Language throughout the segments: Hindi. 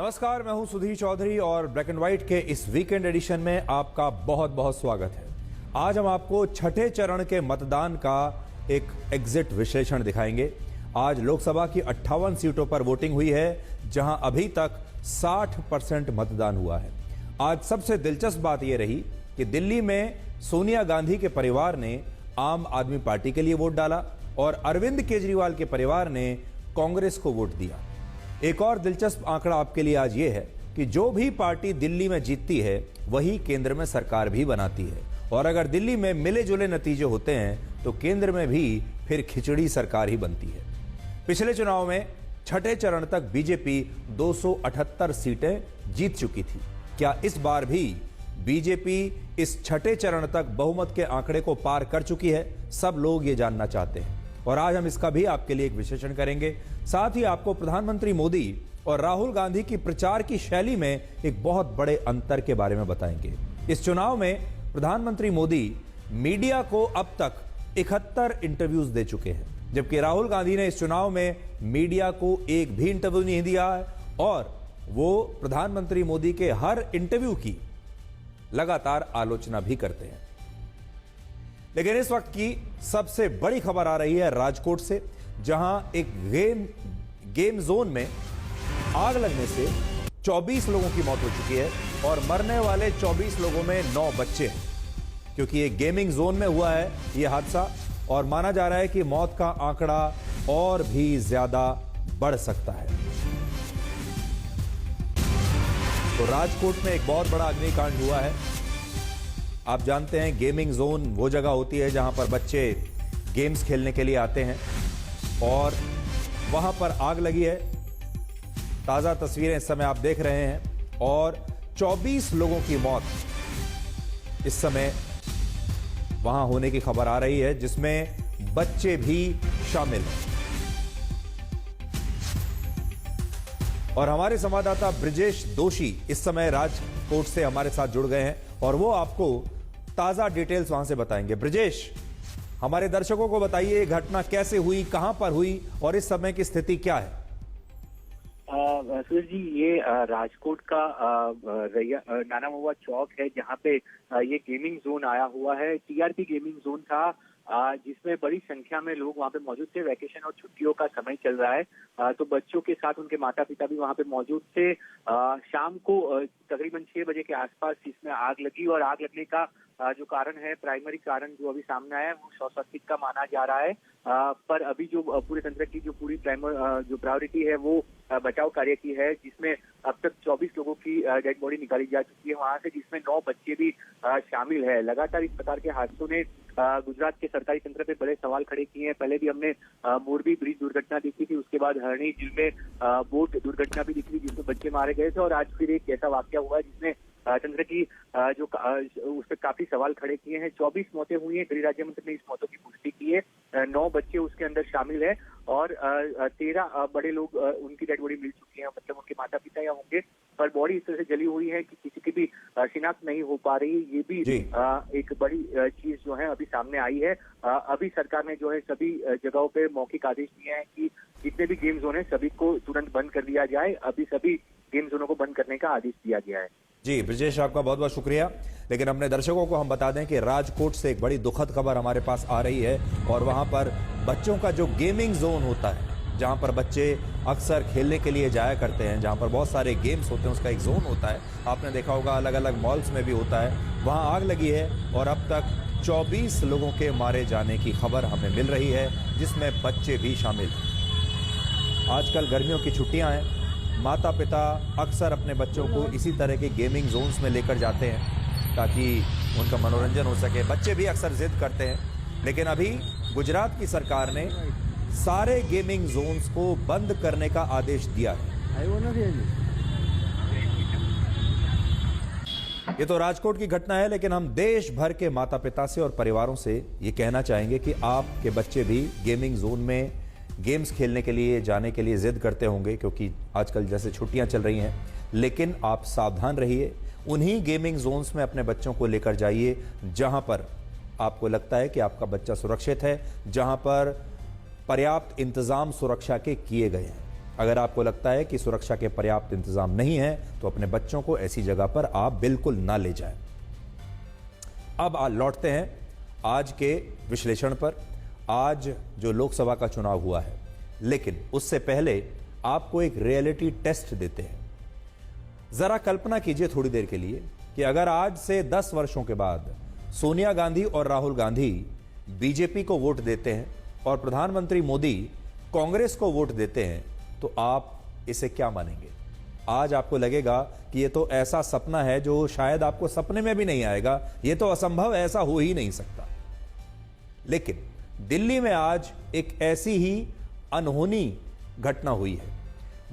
नमस्कार, मैं हूं सुधीर चौधरी और ब्लैक एंड व्हाइट के इस वीकेंड एडिशन में आपका बहुत बहुत स्वागत है। आज हम आपको छठे चरण के मतदान का एक एग्जिट विश्लेषण दिखाएंगे। आज लोकसभा की 58 सीटों पर वोटिंग हुई है, जहां अभी तक 60% मतदान हुआ है। आज सबसे दिलचस्प बात यह रही कि दिल्ली में सोनिया गांधी के परिवार ने आम आदमी पार्टी के लिए वोट डाला और अरविंद केजरीवाल के परिवार ने कांग्रेस को वोट दिया। एक और दिलचस्प आंकड़ा आपके लिए आज ये है कि जो भी पार्टी दिल्ली में जीतती है वही केंद्र में सरकार भी बनाती है, और अगर दिल्ली में मिले जुले नतीजे होते हैं तो केंद्र में भी फिर खिचड़ी सरकार ही बनती है। पिछले चुनाव में छठे चरण तक बीजेपी 278 सीटें जीत चुकी थी। क्या इस बार भी बीजेपी इस छठे चरण तक बहुमत के आंकड़े को पार कर चुकी है? सब लोग ये जानना चाहते हैं और आज हम इसका भी आपके लिए एक विश्लेषण करेंगे। साथ ही आपको प्रधानमंत्री मोदी और राहुल गांधी की प्रचार की शैली में एक बहुत बड़े अंतर के बारे में बताएंगे। इस चुनाव में प्रधानमंत्री मोदी मीडिया को अब तक 71 इंटरव्यूज दे चुके हैं, जबकि राहुल गांधी ने इस चुनाव में मीडिया को एक भी इंटरव्यू नहीं दिया है और वो प्रधानमंत्री मोदी के हर इंटरव्यू की लगातार आलोचना भी करते हैं। लेकिन इस वक्त की सबसे बड़ी खबर आ रही है राजकोट से, जहां एक गेम जोन में आग लगने से 24 लोगों की मौत हो चुकी है और मरने वाले 24 लोगों में 9 बच्चे हैं, क्योंकि ये गेमिंग जोन में हुआ है ये हादसा और माना जा रहा है कि मौत का आंकड़ा और भी ज्यादा बढ़ सकता है। तो राजकोट में एक बहुत बड़ा अग्निकांड हुआ है। आप जानते हैं गेमिंग जोन वो जगह होती है जहां पर बच्चे गेम्स खेलने के लिए आते हैं और वहां पर आग लगी है। ताजा तस्वीरें इस समय आप देख रहे हैं और 24 लोगों की मौत इस समय वहां होने की खबर आ रही है, जिसमें बच्चे भी शामिल हैं। और हमारे संवाददाता ब्रिजेश दोषी इस समय राजकोट से हमारे साथ जुड़ गए हैं और वो आपको ताजा डिटेल्स वहां से बताएंगे। ब्रिजेश, हमारे दर्शकों को बताइए घटना कैसे हुई, कहां पर हुई और इस समय की स्थिति क्या है? सूरज जी, ये राजकोट का नाना महुआ चौक है, जहां पे ये गेमिंग जोन आया हुआ है। टीआरपी गेमिंग जोन था, जिसमें बड़ी संख्या में लोग वहां पे मौजूद थे। वैकेशन और छुट्टियों का समय चल रहा है, तो बच्चों के साथ उनके माता पिता भी वहां पे मौजूद थे। शाम को तकरीबन 6 बजे के आसपास इसमें आग लगी और आग लगने का जो कारण है, प्राइमरी कारण जो अभी सामने आया है वो शॉर्ट सर्किट का माना जा रहा है। पर अभी जो पूरे तंत्र की जो पूरी जो प्रायोरिटी है वो बचाव कार्य की है, जिसमें अब तक 24 लोगों की डेड बॉडी निकाली जा चुकी है वहां से, जिसमें 9 बच्चे भी शामिल है। लगातार इस प्रकार के हादसों ने गुजरात के सरकारी तंत्र पे बड़े सवाल खड़े किए हैं। पहले भी हमने मोरबी ब्रिज दुर्घटना देखी थी, उसके बाद हरणी झील में बोट दुर्घटना भी दिखी थी जिसमें बच्चे मारे गए थे, और आज फिर एक ऐसा वाकया हुआ है जिसने तंत्र की जो उस पर काफी सवाल खड़े किए हैं। 24 मौतें हुई हैं, गृह राज्य मंत्री ने इस मौतों की पुष्टि की है। 9 बच्चे उसके अंदर शामिल है और 13 बड़े लोग उनकी डेड बॉडी मिल चुकी है, मतलब उनके माता पिता या होंगे, पर बॉडी इस तरह से जली हुई है कि किसी की भी शिनाख्त नहीं हो पा रही। ये भी एक बड़ी चीज जो है अभी सामने आई है। अभी सरकार ने जो है सभी जगहों पे मौखिक आदेश दिए हैं कि जितने भी गेम जोन है सभी को तुरंत बंद कर दिया जाए। अभी सभी गेम जोनों को बंद करने का आदेश दिया गया है। जी ब्रिजेश, आपका बहुत बहुत शुक्रिया। लेकिन अपने दर्शकों को हम बता दें कि राजकोट से एक बड़ी दुखद खबर हमारे पास आ रही है और वहां पर बच्चों का जो गेमिंग जोन होता है, जहां पर बच्चे अक्सर खेलने के लिए जाया करते हैं, जहां पर बहुत सारे गेम्स होते हैं, उसका एक जोन होता है। आपने देखा होगा अलग अलग मॉल्स में भी होता है, वहां आग लगी है और अब तक 24 लोगों के मारे जाने की खबर हमें मिल रही है, जिसमें बच्चे भी शामिल हैं। आजकल गर्मियों की छुट्टियां हैं, माता पिता अक्सर अपने बच्चों को इसी तरह के गेमिंग जोन्स में लेकर जाते हैं ताकि उनका मनोरंजन हो सके। बच्चे भी अक्सर जिद करते हैं, लेकिन अभी गुजरात की सरकार ने सारे गेमिंग जोन्स को बंद करने का आदेश दिया है। ये तो राजकोट की घटना है, लेकिन हम देश भर के माता पिता से और परिवारों से ये कहना चाहेंगे कि आपके बच्चे भी गेमिंग जोन में गेम्स खेलने के लिए जाने के लिए जिद करते होंगे, क्योंकि आजकल जैसे छुट्टियां चल रही हैं। लेकिन आप सावधान रहिए, उन्हीं गेमिंग जोन्स में अपने बच्चों को लेकर जाइए जहां पर आपको लगता है कि आपका बच्चा सुरक्षित है, जहां पर पर्याप्त इंतजाम सुरक्षा के किए गए हैं। अगर आपको लगता है कि सुरक्षा के पर्याप्त इंतजाम नहीं है तो अपने बच्चों को ऐसी जगह पर आप बिल्कुल ना ले जाएं। अब लौटते हैं आज के विश्लेषण पर। आज जो लोकसभा का चुनाव हुआ है, लेकिन उससे पहले आपको एक रियलिटी टेस्ट देते हैं। जरा कल्पना कीजिए थोड़ी देर के लिए कि अगर आज से 10 वर्षों के बाद सोनिया गांधी और राहुल गांधी बीजेपी को वोट देते हैं और प्रधानमंत्री मोदी कांग्रेस को वोट देते हैं, तो आप इसे क्या मानेंगे? आज आपको लगेगा कि यह तो ऐसा सपना है जो शायद आपको सपने में भी नहीं आएगा, यह तो असंभव, ऐसा हो ही नहीं सकता। लेकिन दिल्ली में आज एक ऐसी ही अनहोनी घटना हुई है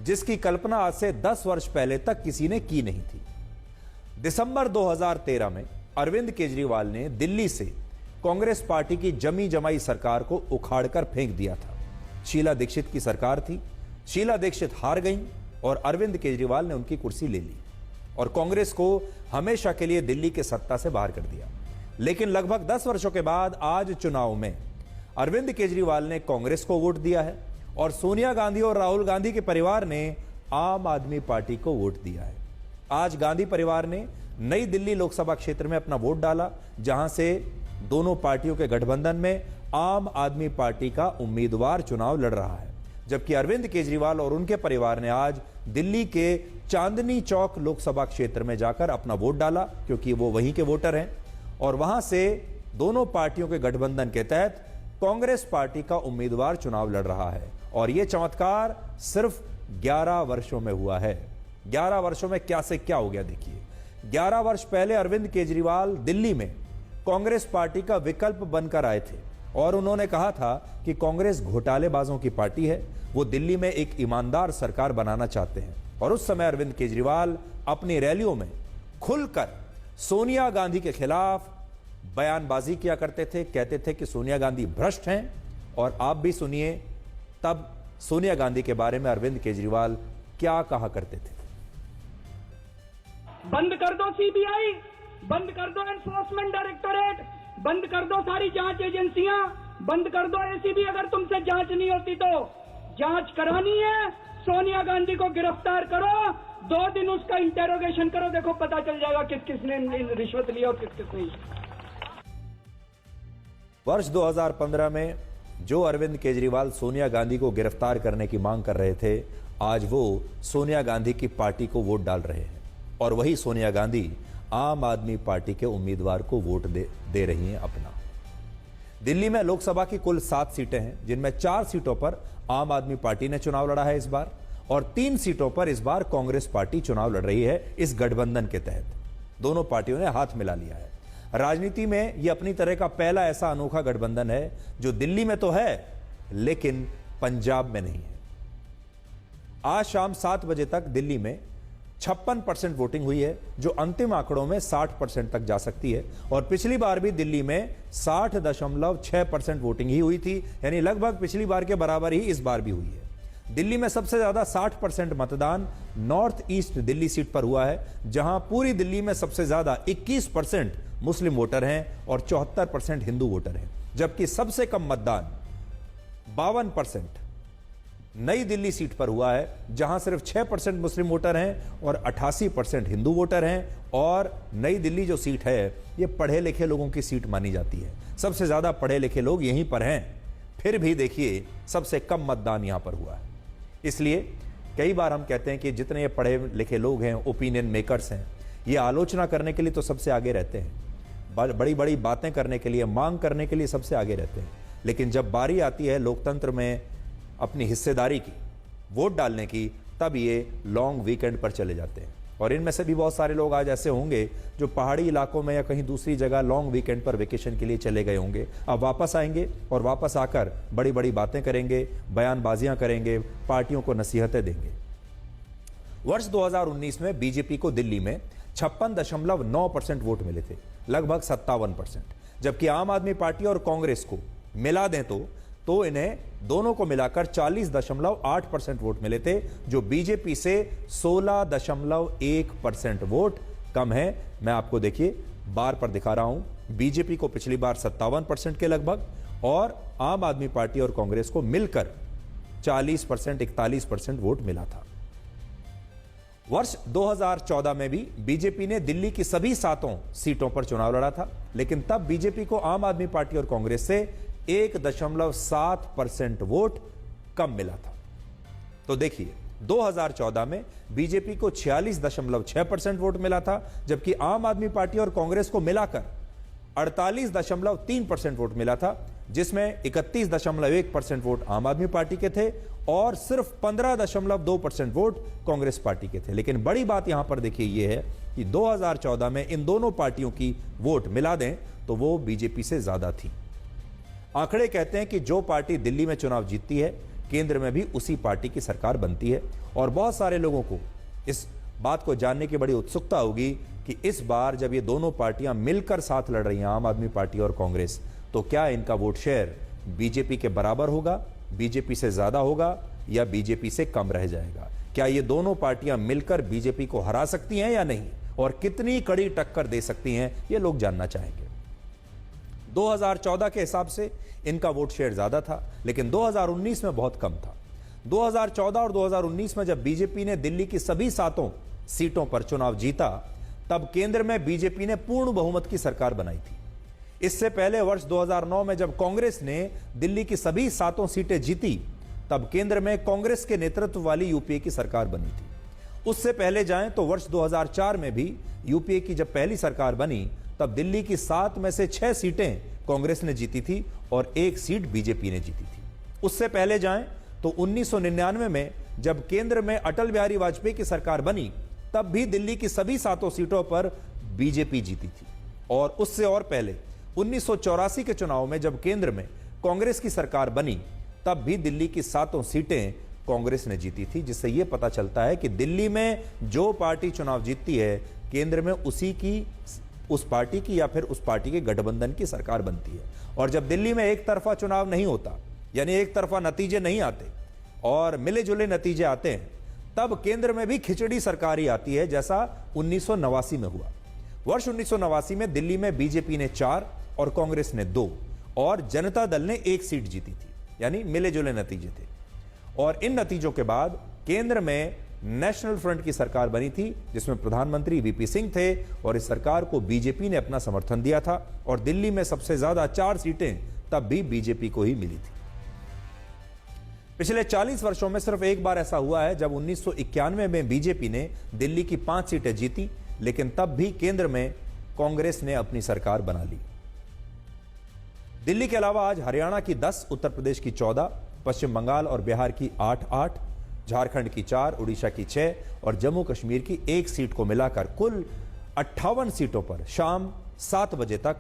जिसकी कल्पना आज से 10 वर्ष पहले तक किसी ने की नहीं थी। दिसंबर 2013 में अरविंद केजरीवाल ने दिल्ली से कांग्रेस पार्टी की जमी जमाई सरकार को उखाड़कर फेंक दिया था। शीला दीक्षित की सरकार थी, शीला दीक्षित हार गईं और अरविंद केजरीवाल ने उनकी कुर्सी ले ली और कांग्रेस को हमेशा के लिए दिल्ली के सत्ता से बाहर कर दिया। लेकिन लगभग 10 वर्षों के बाद आज चुनाव में अरविंद केजरीवाल ने कांग्रेस को वोट दिया है और सोनिया गांधी और राहुल गांधी के परिवार ने आम आदमी पार्टी को वोट दिया है। आज गांधी परिवार ने नई दिल्ली लोकसभा क्षेत्र में अपना वोट डाला, जहां से दोनों पार्टियों के गठबंधन में आम आदमी पार्टी का उम्मीदवार चुनाव लड़ रहा है, जबकि अरविंद केजरीवाल और उनके परिवार ने आज दिल्ली के चांदनी चौक लोकसभा क्षेत्र में जाकर अपना वोट डाला, क्योंकि वो वहीं के वोटर हैं और वहां से दोनों पार्टियों के गठबंधन के तहत कांग्रेस पार्टी का उम्मीदवार चुनाव लड़ रहा है। और यह चमत्कार सिर्फ 11 वर्षों में हुआ है। 11 वर्षों में क्या से क्या हो गया देखिए। 11 वर्ष पहले अरविंद केजरीवाल दिल्ली में कांग्रेस पार्टी का विकल्प बनकर आए थे और उन्होंने कहा था कि कांग्रेस घोटालेबाजों की पार्टी है, वो दिल्ली में एक ईमानदार सरकार बनाना चाहते हैं। और उस समय अरविंद केजरीवाल अपनी रैलियों में खुलकर सोनिया गांधी के खिलाफ बयानबाजी किया करते थे, कहते थे कि सोनिया गांधी भ्रष्ट हैं। और आप भी सुनिए तब सोनिया गांधी के बारे में अरविंद केजरीवाल क्या कहा करते थे। बंद कर दो सीबीआई, बंद कर दो एनफोर्समेंट डायरेक्टोरेट, बंद कर दो सारी जांच एजेंसियां, बंद कर दो एसीबी। अगर तुमसे जांच नहीं होती तो जांच करानी है, सोनिया गांधी को गिरफ्तार करो, 2 दिन उसका इंटेरोगेशन करो, देखो पता चल जाएगा किस किसने रिश्वत लिया और किस किसने। वर्ष 2015 में जो अरविंद केजरीवाल सोनिया गांधी को गिरफ्तार करने की मांग कर रहे थे, आज वो सोनिया गांधी की पार्टी को वोट डाल रहे हैं और वही सोनिया गांधी आम आदमी पार्टी के उम्मीदवार को वोट दे रही हैं अपना। दिल्ली में लोकसभा की कुल 7 सीटें हैं, जिनमें 4 सीटों पर आम आदमी पार्टी ने चुनाव लड़ा है इस बार, और 3 सीटों पर इस बार कांग्रेस पार्टी चुनाव लड़ रही है इस गठबंधन के तहत। दोनों पार्टियों ने हाथ मिला लिया है। राजनीति में यह अपनी तरह का पहला ऐसा अनोखा गठबंधन है जो दिल्ली में तो है लेकिन पंजाब में नहीं है। आज शाम 7 बजे तक दिल्ली में 56% वोटिंग हुई है, जो अंतिम आंकड़ों में 60% तक जा सकती है। और पिछली बार भी दिल्ली में 60.6% वोटिंग ही हुई थी, यानी लगभग पिछली बार के बराबर ही इस बार भी हुई है। दिल्ली में सबसे ज्यादा 60% मतदान नॉर्थ ईस्ट दिल्ली सीट पर हुआ है, जहां पूरी दिल्ली में सबसे ज्यादा 21% मुस्लिम वोटर हैं और 74% हिंदू वोटर हैं, जबकि सबसे कम मतदान 52% नई दिल्ली सीट पर हुआ है, जहां सिर्फ 6% मुस्लिम वोटर हैं और 88% हिंदू वोटर हैं। और नई दिल्ली जो सीट है ये पढ़े लिखे लोगों की सीट मानी जाती है, सबसे ज्यादा पढ़े लिखे लोग यहीं पर हैं। फिर भी देखिए सबसे कम मतदान यहां पर हुआ है। इसलिए कई बार हम कहते हैं कि जितने ये पढ़े लिखे लोग हैं, ओपिनियन मेकर्स हैं, ये आलोचना करने के लिए तो सबसे आगे रहते हैं, बड़ी बड़ी बातें करने के लिए, मांग करने के लिए सबसे आगे रहते हैं। लेकिन जब बारी आती है लोकतंत्र में अपनी हिस्सेदारी की, वोट डालने की, तब ये लॉन्ग वीकेंड पर चले जाते हैं। और इनमें से भी बहुत सारे लोग आज ऐसे होंगे जो पहाड़ी इलाकों में या कहीं दूसरी जगह लॉन्ग वीकेंड पर वेकेशन के लिए चले गए होंगे। अब वापस आएंगे और वापस आकर बड़ी बड़ी बातें करेंगे, बयानबाजियां करेंगे, पार्टियों को नसीहतें देंगे। वर्ष 2019 में बीजेपी को दिल्ली में 56.9% वोट मिले थे, लगभग 57%, जबकि आम आदमी पार्टी और कांग्रेस को मिला दें तो इन्हें दोनों को मिलाकर 40.8% वोट मिले थे, जो बीजेपी से 16.1% वोट कम है। मैं आपको देखिए बार पर दिखा रहा हूं, बीजेपी को पिछली बार 57% के लगभग और आम आदमी पार्टी और कांग्रेस को मिलकर 40%, 41% वोट मिला था। वर्ष 2014 में भी बीजेपी ने दिल्ली की सभी 7 सीटों पर चुनाव लड़ा था, लेकिन तब बीजेपी को आम आदमी पार्टी और कांग्रेस से 1.7% वोट कम मिला था। तो देखिए, 2014 में बीजेपी को 46.6% वोट मिला था, जबकि आम आदमी पार्टी और कांग्रेस को मिलाकर 48.3% वोट मिला था, जिसमें 31.1% वोट आम आदमी पार्टी के थे और सिर्फ 15.2% वोट कांग्रेस पार्टी के थे। लेकिन बड़ी बात यहां पर देखिए यह है कि 2014 में इन दोनों पार्टियों की वोट मिला दें तो वो बीजेपी से ज्यादा थी। आंकड़े कहते हैं कि जो पार्टी दिल्ली में चुनाव जीतती है, केंद्र में भी उसी पार्टी की सरकार बनती है। और बहुत सारे लोगों को इस बात को जानने की बड़ी उत्सुकता होगी कि इस बार जब ये दोनों पार्टियां मिलकर साथ लड़ रही हैं, आम आदमी पार्टी और कांग्रेस, तो क्या इनका वोट शेयर बीजेपी के बराबर होगा, बीजेपी से ज्यादा होगा या बीजेपी से कम रह जाएगा? क्या ये दोनों पार्टियां मिलकर बीजेपी को हरा सकती हैं या नहीं, और कितनी कड़ी टक्कर दे सकती हैं, ये लोग जानना चाहेंगे। 2014 के हिसाब से इनका वोट शेयर ज्यादा था, लेकिन 2019 में बहुत कम था। 2014 और 2019 में जब बीजेपी ने दिल्ली की सभी 7 सीटों पर चुनाव जीता, तब केंद्र में बीजेपी ने पूर्ण बहुमत की सरकार बनाई थी। इससे पहले वर्ष 2009 में जब कांग्रेस ने दिल्ली की सभी 7 सीटें जीती, तब केंद्र में कांग्रेस के नेतृत्व वाली यूपीए की सरकार बनी थी। उससे पहले जाएं तो वर्ष 2004 में भी यूपीए की जब पहली सरकार बनी, तब दिल्ली की 7 में से 6 सीटें कांग्रेस ने जीती थी और 1 सीट बीजेपी ने जीती थी। उससे पहले जाएं तो 1999 में जब केंद्र में अटल बिहारी वाजपेयी की सरकार बनी, तब भी दिल्ली की सभी 7 सीटों पर बीजेपी जीती थी। और उससे और पहले 1984 के चुनाव में जब केंद्र में कांग्रेस की सरकार बनी, तब भी दिल्ली की 7 सीटें कांग्रेस ने जीती थी, जिससे यह पता चलता है कि दिल्ली में जो पार्टी चुनाव जीतती है, केंद्र में उस पार्टी की या फिर उस पार्टी के गठबंधन की सरकार बनती है। और जब दिल्ली में एक तरफा चुनाव नहीं होता, यानी एक तरफा नतीजे नहीं आते और मिले जुले नतीजे आते हैं, तब केंद्र में भी खिचड़ी सरकार ही आती है, जैसा 1989 में हुआ। वर्ष 1989 में दिल्ली में बीजेपी ने 4 और कांग्रेस ने 2 और जनता दल ने 1 सीट जीती थी, यानी मिले जुले नतीजे थे। और इन नतीजों के बाद केंद्र में नेशनल फ्रंट की सरकार बनी थी, जिसमें प्रधानमंत्री वीपी सिंह थे, और इस सरकार को बीजेपी ने अपना समर्थन दिया था। और दिल्ली में सबसे ज्यादा 4 सीटें तब भी बीजेपी को ही मिली थी। पिछले 40 वर्षों में सिर्फ एक बार ऐसा हुआ है जब 1991 में बीजेपी ने दिल्ली की 5 सीटें जीती, लेकिन तब भी केंद्र में कांग्रेस ने अपनी सरकार बना ली। दिल्ली के अलावा आज हरियाणा की 10, उत्तर प्रदेश की 14, पश्चिम बंगाल और बिहार की 8, झारखंड की 4, उड़ीसा की 6 और जम्मू कश्मीर की 1 सीट को मिलाकर कुल 58 सीटों पर शाम 7 बजे तक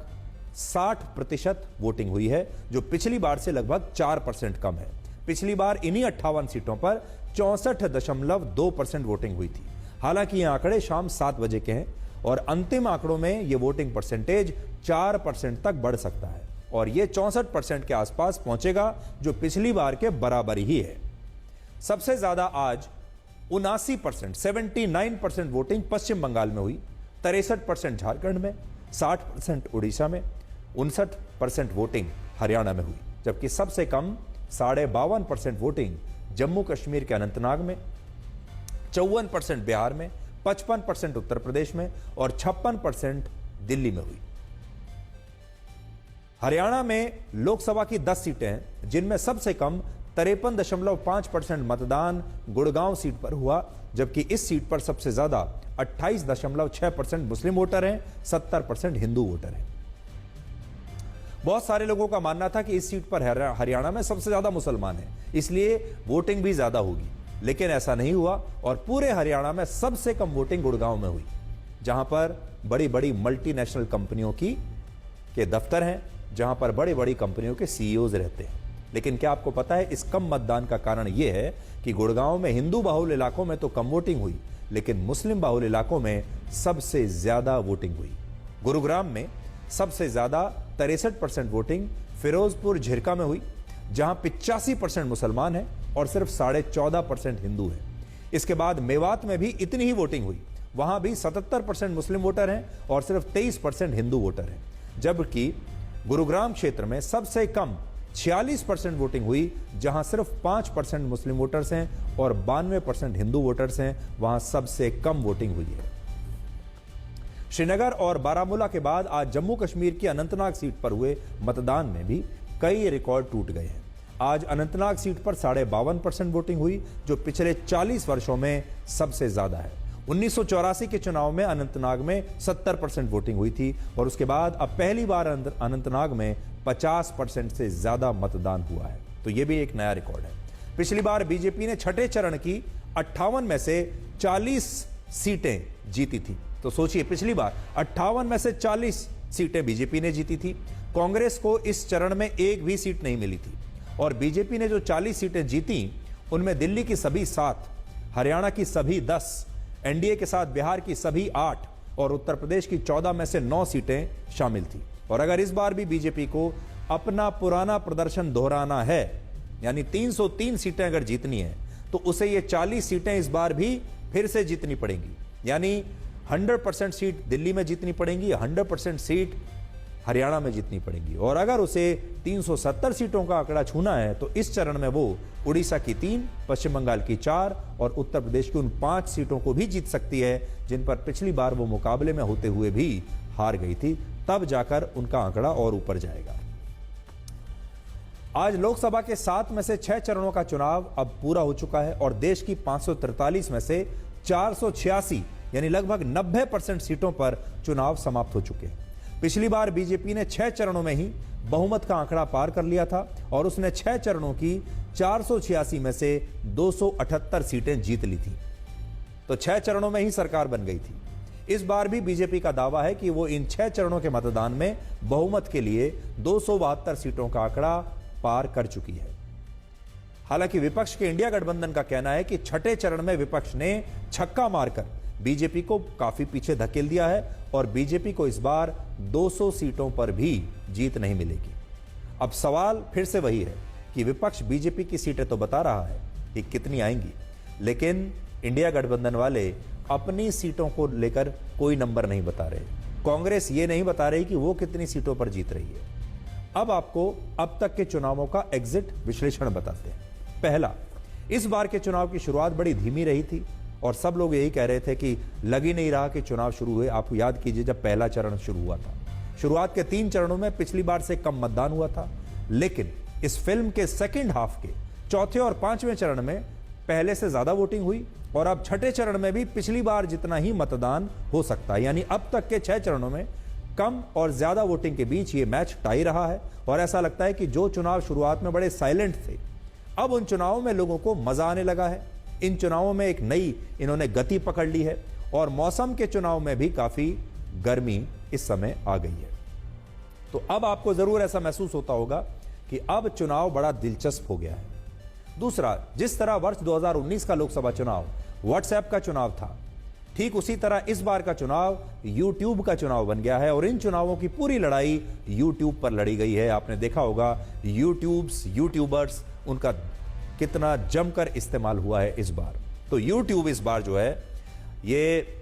60% वोटिंग हुई है, जो पिछली बार से लगभग 4% कम है। पिछली बार इन्हीं 58 सीटों पर 64.2% वोटिंग हुई थी। हालांकि ये आंकड़े शाम 7 बजे के हैं और अंतिम आंकड़ों में ये वोटिंग परसेंटेज 4% तक बढ़ सकता है और ये 64% के आसपास पहुंचेगा, जो पिछली बार के बराबर ही है। सबसे ज्यादा आज 79%, 79% वोटिंग पश्चिम बंगाल में हुई, 63% झारखंड में, 60% उड़ीसा में, 59% वोटिंग हरियाणा में हुई, जबकि सबसे कम 52.5% वोटिंग जम्मू कश्मीर के अनंतनाग में, 54% बिहार में, 55% उत्तर प्रदेश में और 56% दिल्ली में हुई। हरियाणा में लोकसभा की 10 सीटें हैं, जिनमें सबसे कम 53.5% मतदान गुड़गांव सीट पर हुआ, जबकि इस सीट पर सबसे ज्यादा 28.6% मुस्लिम वोटर हैं, 70% हिंदू वोटर हैं। बहुत सारे लोगों का मानना था कि इस सीट पर हरियाणा में सबसे ज्यादा मुसलमान हैं, इसलिए वोटिंग भी ज्यादा होगी, लेकिन ऐसा नहीं हुआ और पूरे हरियाणा में सबसे कम वोटिंग गुड़गांव में हुई, जहां पर बड़ी बड़ी मल्टीनेशनल कंपनियों के दफ्तर हैं, जहां पर बड़ी बड़ी कंपनियों के सीईओज रहते हैं। लेकिन क्या आपको पता है, इस कम मतदान का कारण यह है कि गुड़गांव में हिंदू बाहुल इलाकों में तो कम वोटिंग हुई, लेकिन मुस्लिम बाहुल इलाकों में सबसे ज्यादा वोटिंग हुई। गुरुग्राम में सबसे ज्यादा 63% वोटिंग फिरोजपुर झिरका में हुई, जहां 85% मुसलमान हैं और सिर्फ 14.5% हिंदू हैं। इसके बाद मेवात में भी इतनी ही वोटिंग हुई, वहां भी 77% मुस्लिम वोटर हैं और सिर्फ 23% हिंदू वोटर हैं, जबकि गुरुग्राम क्षेत्र में सबसे कम 46% वोटिंग हुई, जहां सिर्फ 5% मुस्लिम वोटर्स हैं और 92% हिंदू वोटर्स हैं, वहां सबसे कम वोटिंग हुई है। श्रीनगर और बारामूला के बाद आज जम्मू कश्मीर की अनंतनाग सीट पर हुए मतदान में भी कई रिकॉर्ड टूट गए हैं। आज अनंतनाग सीट पर 52.5% वोटिंग हुई, जो पिछले 40 वर्षों में सबसे ज्यादा है। 1984 के चुनाव में अनंतनाग में 70% वोटिंग हुई थी और उसके बाद अब पहली बार अनंतनाग में 50% से ज्यादा मतदान हुआ है, तो यह भी एक नया रिकॉर्ड है। पिछली बार बीजेपी ने छठे चरण की 58 में से 40 सीटें जीती थी। तो सोचिए, पिछली बार 58 में से 40 सीटें बीजेपी ने जीती थी। कांग्रेस को इस चरण में एक भी सीट नहीं मिली थी और बीजेपी ने जो 40 सीटें जीती उनमें दिल्ली की सभी 7, हरियाणा की सभी 10, एनडीए के साथ बिहार की सभी 8 और उत्तर प्रदेश की 14 में से 9 सीटें शामिल थी। और अगर इस बार भी बीजेपी को अपना पुराना प्रदर्शन दोहराना है, यानी 303 सीटें अगर जीतनी है, तो उसे ये 40 सीटें इस बार भी फिर से जीतनी पड़ेंगी। यानी 100% सीट दिल्ली में जीतनी पड़ेंगी, 100% सीट हरियाणा में जीतनी पड़ेगी। और अगर उसे 370 सीटों का आंकड़ा छूना है तो इस चरण में वो उड़ीसा की 3, पश्चिम बंगाल की 4 और उत्तर प्रदेश की उन 5 सीटों को भी जीत सकती है जिन पर पिछली बार वो मुकाबले में होते हुए भी हार गई थी। तब जाकर उनका आंकड़ा और ऊपर जाएगा। आज लोकसभा के 7 में से 6 चरणों का चुनाव अब पूरा हो चुका है और देश की 543 में से 486 यानी लगभग 90% सीटों पर चुनाव समाप्त हो चुके हैं। पिछली बार बीजेपी ने 6 चरणों में ही बहुमत का आंकड़ा पार कर लिया था और उसने 6 चरणों की 486 में से 278 सीटें जीत ली थी, तो 6 चरणों में ही सरकार बन गई थी। इस बार भी बीजेपी का दावा है कि वो इन 6 चरणों के मतदान में बहुमत के लिए 272 सीटों का आंकड़ा पार कर चुकी है। हालांकि विपक्ष के इंडिया गठबंधन का कहना है कि छठे चरण में विपक्ष ने छक्का मारकर बीजेपी को काफी पीछे धकेल दिया है और बीजेपी को इस बार 200 सीटों पर भी जीत नहीं मिलेगी। अब सवाल फिर से वही है कि विपक्ष बीजेपी की सीटें तो बता रहा है कि कितनी आएंगी, लेकिन इंडिया गठबंधन वाले अपनी सीटों को लेकर कोई नंबर नहीं बता रहे। कांग्रेस ये नहीं बता रही कि वो कितनी सीटों पर जीत रही है। अब आपको अब तक के चुनावों का एग्जिट विश्लेषण बताते हैं। पहला, इस बार के चुनाव की शुरुआत बड़ी धीमी रही थी और सब लोग यही कह रहे थे कि लग ही नहीं रहा कि चुनाव शुरू हुए। आपको याद कीजिए, जब पहला चरण शुरू हुआ था, शुरुआत के 3 चरणों में पिछली बार से कम मतदान हुआ था, लेकिन इस फिल्म के सेकेंड हाफ के चौथे और 5वें चरण में पहले से ज्यादा वोटिंग हुई और अब छठे चरण में भी पिछली बार जितना ही मतदान हो सकता है। यानी अब तक के 6 चरणों में कम और ज्यादा वोटिंग के बीच ये मैच टाई रहा है और ऐसा लगता है कि जो चुनाव शुरुआत में बड़े साइलेंट थे, अब उन चुनावों में लोगों को मजा आने लगा है। इन चुनावों में एक नई इन्होंने गति पकड़ ली है और मौसम के चुनाव में भी काफी गर्मी इस समय आ गई है। तो अब आपको जरूर ऐसा महसूस होता होगा कि अब चुनाव बड़ा दिलचस्प हो गया है। दूसरा, जिस तरह वर्ष 2019 का लोकसभा चुनाव व्हाट्सएप का चुनाव था, ठीक उसी तरह इस बार का चुनाव यूट्यूब का चुनाव बन गया है और इन चुनावों की पूरी लड़ाई यूट्यूब पर लड़ी गई है। आपने देखा होगा यूट्यूबर्स, उनका कितना जमकर इस्तेमाल हुआ है इस बार। तो यूट्यूब इस बार जो है, ये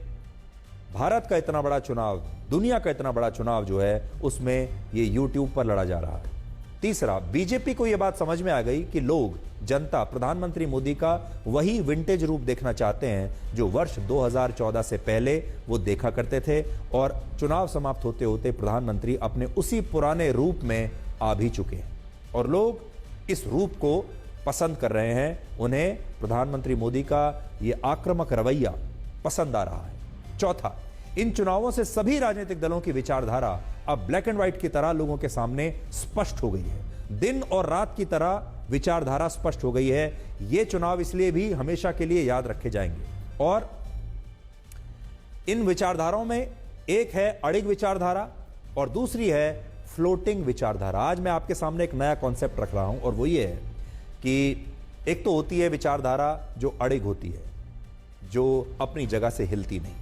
भारत का इतना बड़ा चुनाव, दुनिया का इतना बड़ा चुनाव जो है, उसमें ये यूट्यूब पर लड़ा जा रहा है। तीसरा, बीजेपी को यह बात समझ में आ गई कि लोग, जनता प्रधानमंत्री मोदी का वही विंटेज रूप देखना चाहते हैं जो वर्ष 2014 से पहले वो देखा करते थे और चुनाव समाप्त होते होते प्रधानमंत्री अपने उसी पुराने रूप में आ भी चुके हैं और लोग इस रूप को पसंद कर रहे हैं। उन्हें प्रधानमंत्री मोदी का ये आक्रामक रवैया पसंद आ रहा है। चौथा, इन चुनावों से सभी राजनीतिक दलों की विचारधारा अब ब्लैक एंड व्हाइट की तरह लोगों के सामने स्पष्ट हो गई है। दिन और रात की तरह विचारधारा स्पष्ट हो गई है। ये चुनाव इसलिए भी हमेशा के लिए याद रखे जाएंगे और इन विचारधाराओं में एक है अड़िग विचारधारा और दूसरी है फ्लोटिंग विचारधारा। आज मैं आपके सामने एक नया कॉन्सेप्ट रख रहा हूं और वो ये है कि एक तो होती है विचारधारा जो अड़िग होती है, जो अपनी जगह से हिलती नहीं।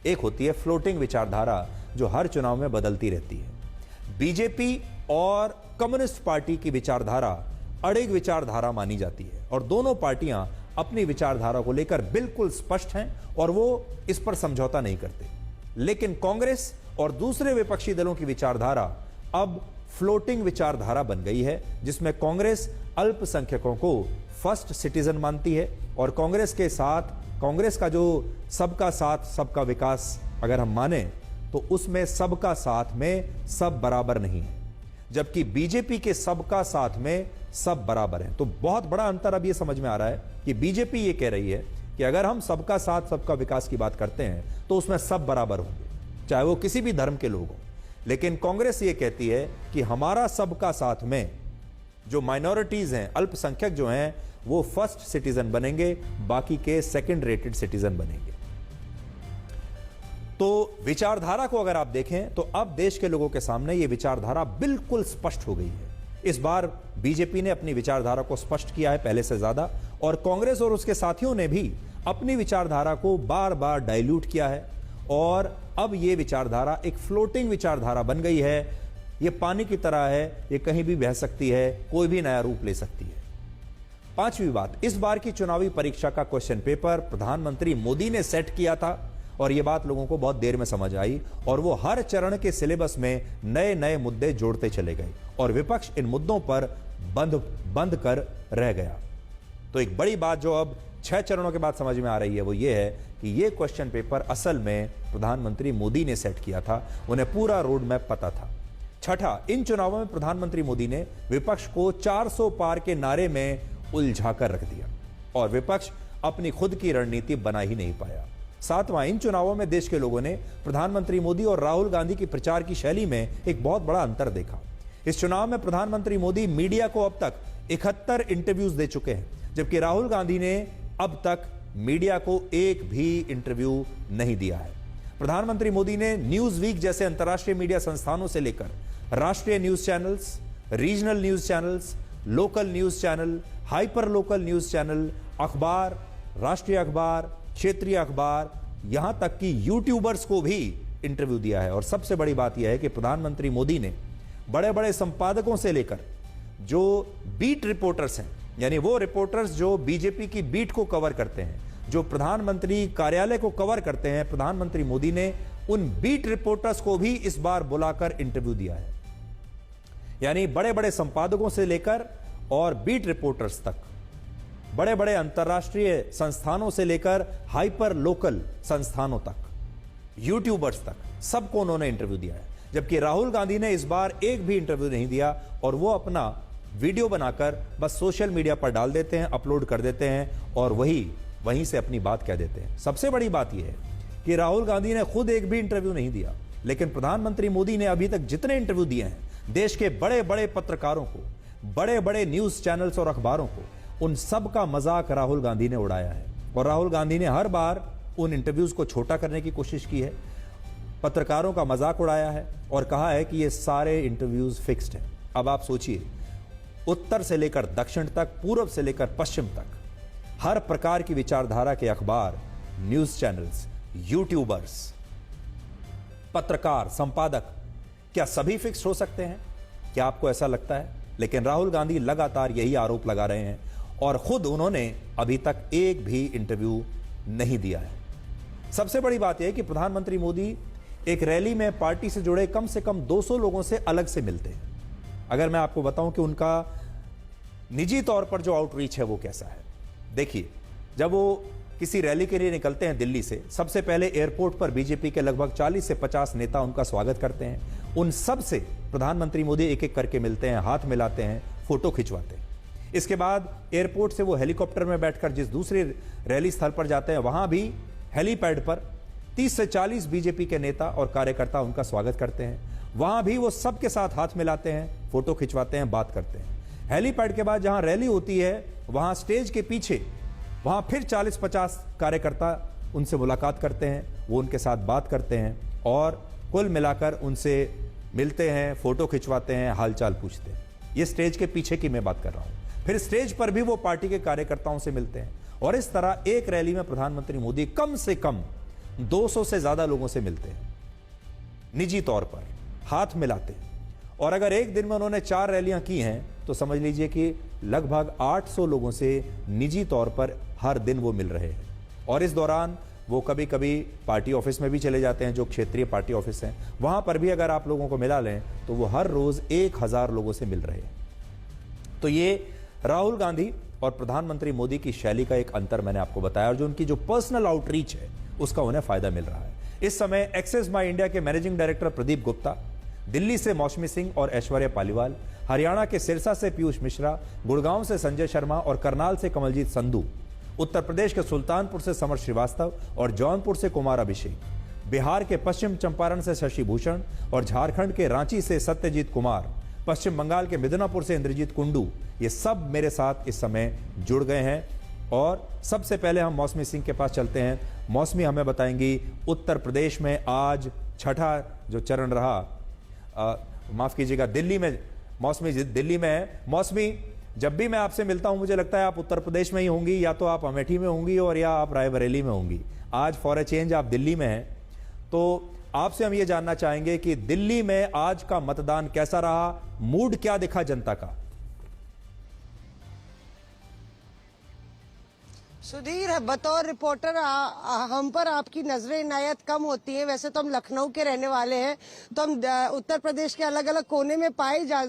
एक होती है फ्लोटिंग विचारधारा जो हर चुनाव में बदलती रहती है। बीजेपी और कम्युनिस्ट पार्टी की विचारधारा अड़िग विचारधारा मानी जाती है और दोनों पार्टियां अपनी विचारधारा को लेकर बिल्कुल स्पष्ट हैं और वो इस पर समझौता नहीं करते। लेकिन कांग्रेस और दूसरे विपक्षी दलों की विचारधारा अब फ्लोटिंग विचारधारा बन गई है, जिसमें कांग्रेस अल्पसंख्यकों को फर्स्ट सिटीजन मानती है और कांग्रेस का जो सबका साथ सबका विकास अगर हम माने तो उसमें सबका साथ में सब बराबर नहीं है, जबकि बीजेपी के सबका साथ में सब बराबर है। तो बहुत बड़ा अंतर अब यह समझ में आ रहा है कि बीजेपी ये कह रही है कि अगर हम सबका साथ सबका विकास की बात करते हैं तो उसमें सब बराबर होंगे, चाहे वो किसी भी धर्म के लोग हों। लेकिन कांग्रेस ये कहती है कि हमारा सबका साथ में जो माइनॉरिटीज हैं, अल्पसंख्यक जो हैं, वो फर्स्ट सिटीजन बनेंगे, बाकी के सेकंड रेटेड सिटीजन बनेंगे। तो विचारधारा को अगर आप देखें तो अब देश के लोगों के सामने यह विचारधारा बिल्कुल स्पष्ट हो गई है। इस बार बीजेपी ने अपनी विचारधारा को स्पष्ट किया है पहले से ज्यादा, और कांग्रेस और उसके साथियों ने भी अपनी विचारधारा को बार बार डाइल्यूट किया है और अब यह विचारधारा एक फ्लोटिंग विचारधारा बन गई है। यह पानी की तरह है, यह कहीं भी बह सकती है, कोई भी नया रूप ले सकती है। पांचवी बात, इस बार की चुनावी परीक्षा का क्वेश्चन पेपर प्रधानमंत्री मोदी ने सेट किया था और यह बात लोगों को बहुत देर में समझ आई और वो हर चरण के सिलेबस में नए नए मुद्दे जोड़ते चले गए और विपक्ष इन मुद्दों पर बंद कर रह गया। तो एक बड़ी बात जो अब 6 चरणों के बाद समझ में आ रही है वो ये है कि ये क्वेश्चन पेपर असल में प्रधानमंत्री मोदी ने सेट किया था, उन्हें पूरा रोड मैप पता था। छठा, इन चुनावों में प्रधानमंत्री मोदी ने विपक्ष को 400 पार के नारे में उलझाकर रख दिया और विपक्ष अपनी खुद की रणनीति बना ही नहीं पाया। सातवां, इन चुनावों में देश के लोगों ने प्रधानमंत्री मोदी और राहुल गांधी की प्रचार की शैली में एक बहुत बड़ा अंतर देखा। इस चुनाव में प्रधानमंत्री मोदी मीडिया को अब तक 71 इंटरव्यूज दे चुके हैं, जबकि राहुल गांधी ने अब तक मीडिया को एक भी इंटरव्यू नहीं दिया है। प्रधानमंत्री मोदी ने न्यूज वीक जैसे अंतर्राष्ट्रीय मीडिया संस्थानों से लेकर राष्ट्रीय news channels, regional news channels, local news channel, hyper local news channel, अखबार, राष्ट्रीय अखबार, क्षेत्रीय अखबार, यहां तक कि यूट्यूबर्स को भी इंटरव्यू दिया है। और सबसे बड़ी बात यह है कि प्रधानमंत्री मोदी ने बड़े बड़े संपादकों से लेकर जो बीट रिपोर्टर्स हैं, यानी वो रिपोर्टर्स जो बीजेपी की बीट को कवर करते हैं, जो प्रधानमंत्री कार्यालय को कवर करते हैं, प्रधानमंत्री मोदी ने उन बीट रिपोर्टर्स को भी इस बार बुलाकर इंटरव्यू दिया है। यानी बड़े बड़े संपादकों से लेकर और बीट रिपोर्टर्स तक, बड़े बड़े अंतर्राष्ट्रीय संस्थानों से लेकर हाइपर लोकल संस्थानों तक, यूट्यूबर्स तक, सबको उन्होंने इंटरव्यू दिया है। जबकि राहुल गांधी ने इस बार एक भी इंटरव्यू नहीं दिया और वो अपना वीडियो बनाकर बस सोशल मीडिया पर डाल देते हैं, अपलोड कर देते हैं और वहीं से अपनी बात कह देते हैं। सबसे बड़ी बात यह है कि राहुल गांधी ने खुद एक भी इंटरव्यू नहीं दिया, लेकिन प्रधानमंत्री मोदी ने अभी तक जितने इंटरव्यू दिए हैं देश के बड़े बड़े पत्रकारों को, बड़े बड़े न्यूज चैनल्स और अखबारों को, उन सब का मजाक राहुल गांधी ने उड़ाया है। और राहुल गांधी ने हर बार उन इंटरव्यूज को छोटा करने की कोशिश की है, पत्रकारों का मजाक उड़ाया है और कहा है कि ये सारे इंटरव्यूज फिक्स्ड हैं। अब आप सोचिए, उत्तर से लेकर दक्षिण तक, पूर्व से लेकर पश्चिम तक, हर प्रकार की विचारधारा के अखबार, न्यूज चैनल्स, यूट्यूबर्स, पत्रकार, संपादक, क्या सभी फिक्स हो सकते हैं? क्या आपको ऐसा लगता है? लेकिन राहुल गांधी लगातार यही आरोप लगा रहे हैं और खुद उन्होंने अभी तक एक भी इंटरव्यू नहीं दिया है। सबसे बड़ी बात यह है कि प्रधानमंत्री मोदी एक रैली में पार्टी से जुड़े कम से कम 200 लोगों से अलग से मिलते हैं। अगर मैं आपको बताऊं कि उनका निजी तौर पर जो आउटरीच है वो कैसा है, देखिए, जब वो किसी रैली के लिए निकलते हैं दिल्ली से, सबसे पहले एयरपोर्ट पर बीजेपी के लगभग 40 से 50 नेता उनका स्वागत करते हैं। उन सब से प्रधानमंत्री मोदी एक एक करके मिलते हैं, हाथ मिलाते हैं, फोटो खिंचवाते हैं। इसके बाद एयरपोर्ट से वो हेलीकॉप्टर में बैठकर जिस दूसरे रैली स्थल पर जाते हैं, वहां भी हेलीपैड पर 30 से 40 बीजेपी के नेता और कार्यकर्ता उनका स्वागत करते हैं। वहां भी वो सबके साथ हाथ मिलाते हैं, फोटो खिंचवाते हैं, बात करते हैं। हेलीपैड के बाद जहां रैली होती है, वहां स्टेज के पीछे वहां फिर 40-50 कार्यकर्ता उनसे मुलाकात करते हैं, वो उनके साथ बात करते हैं और कुल मिलाकर उनसे मिलते हैं, फोटो खिंचवाते हैं, हालचाल पूछते हैं। ये स्टेज के पीछे की मैं बात कर रहा हूं। फिर स्टेज पर भी वो पार्टी के कार्यकर्ताओं से मिलते हैं और इस तरह एक रैली में प्रधानमंत्री मोदी कम से कम 200 से ज्यादा लोगों से मिलते हैं, निजी तौर पर हाथ मिलाते हैं। और अगर एक दिन में उन्होंने 4 रैलियां की हैं तो समझ लीजिए कि लगभग 800 लोगों से निजी तौर पर हर दिन वो मिल रहे हैं। और इस दौरान वो कभी कभी पार्टी ऑफिस में भी चले जाते हैं, जो क्षेत्रीय पार्टी ऑफिस हैं, वहां पर भी अगर आप लोगों को मिला लें तो वो हर रोज 1000 लोगों से मिल रहे हैं। तो ये राहुल गांधी और प्रधानमंत्री मोदी की शैली का एक अंतर मैंने आपको बताया, और जो उनकी जो पर्सनल आउटरीच है उसका उन्हें फायदा मिल रहा है। इस समय एक्सेस माई इंडिया के मैनेजिंग डायरेक्टर प्रदीप गुप्ता, दिल्ली से मौसमी सिंह और ऐश्वर्या पालीवाल, हरियाणा के सिरसा से पीयूष मिश्रा, गुड़गांव से संजय शर्मा और करनाल से कमलजीत संधू, उत्तर प्रदेश के सुल्तानपुर से समर श्रीवास्तव और जौनपुर से कुमार अभिषेक, बिहार के पश्चिम चंपारण से शशि भूषण और झारखंड के रांची से सत्यजीत कुमार, पश्चिम बंगाल के मिदनापुर से इंद्रजीत कुंडू, ये सब मेरे साथ इस समय जुड़ गए हैं। और सबसे पहले हम मौसमी सिंह के पास चलते हैं। मौसमी हमें बताएंगी उत्तर प्रदेश में आज छठा जो चरण रहा, माफ कीजिएगा, दिल्ली में, मौसमी दिल्ली में है। मौसमी, जब भी मैं आपसे मिलता हूं मुझे लगता है आप उत्तर प्रदेश में ही होंगी, या तो आप अमेठी में होंगी और या आप रायबरेली में होंगी। आज फॉर अ चेंज आप दिल्ली में हैं, तो आपसे हम ये जानना चाहेंगे कि दिल्ली में आज का मतदान कैसा रहा, मूड क्या दिखा जनता का? सुधीर, बतौर रिपोर्टर हम पर आपकी नजरें इनायत कम होती हैं। वैसे तो हम लखनऊ के रहने वाले हैं, तो हम उत्तर प्रदेश के अलग अलग कोने में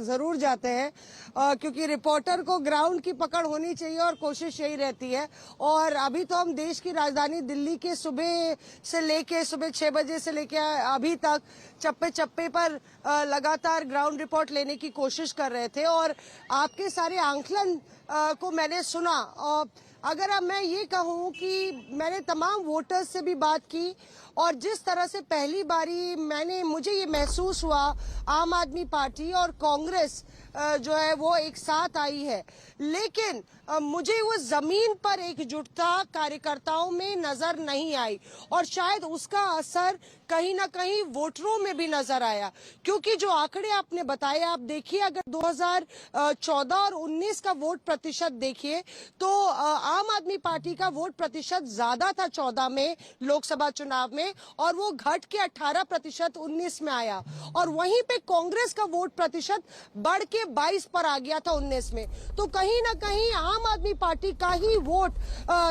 जरूर जाते हैं, क्योंकि रिपोर्टर को ग्राउंड की पकड़ होनी चाहिए और कोशिश यही रहती है। और अभी तो हम देश की राजधानी दिल्ली के सुबह 6 बजे से लेके अभी तक चप्पे चप्पे पर लगातार ग्राउंड रिपोर्ट लेने की कोशिश कर रहे थे, और आपके सारे आंकलन को मैंने सुना। और अगर अब मैं ये कहूँ कि मैंने तमाम वोटर्स से भी बात की, और जिस तरह से पहली बारी मुझे ये महसूस हुआ आम आदमी पार्टी और कांग्रेस जो है वो एक साथ आई है, लेकिन मुझे वो जमीन पर एकजुटता कार्यकर्ताओं में नजर नहीं आई, और शायद उसका असर कहीं ना कहीं वोटरों में भी नजर आया। क्योंकि जो आंकड़े आपने बताए, आप देखिए, अगर 2014 और 19 का वोट प्रतिशत देखिए तो आम आदमी पार्टी का वोट प्रतिशत ज्यादा था 14 में लोकसभा चुनाव में, और वो घट के 18% 19 में आया, और वहीं पे कांग्रेस का वोट प्रतिशत बढ़ के 22 पर आ गया था 19 में। तो कहीं ना कहीं आम आदमी पार्टी का ही वोट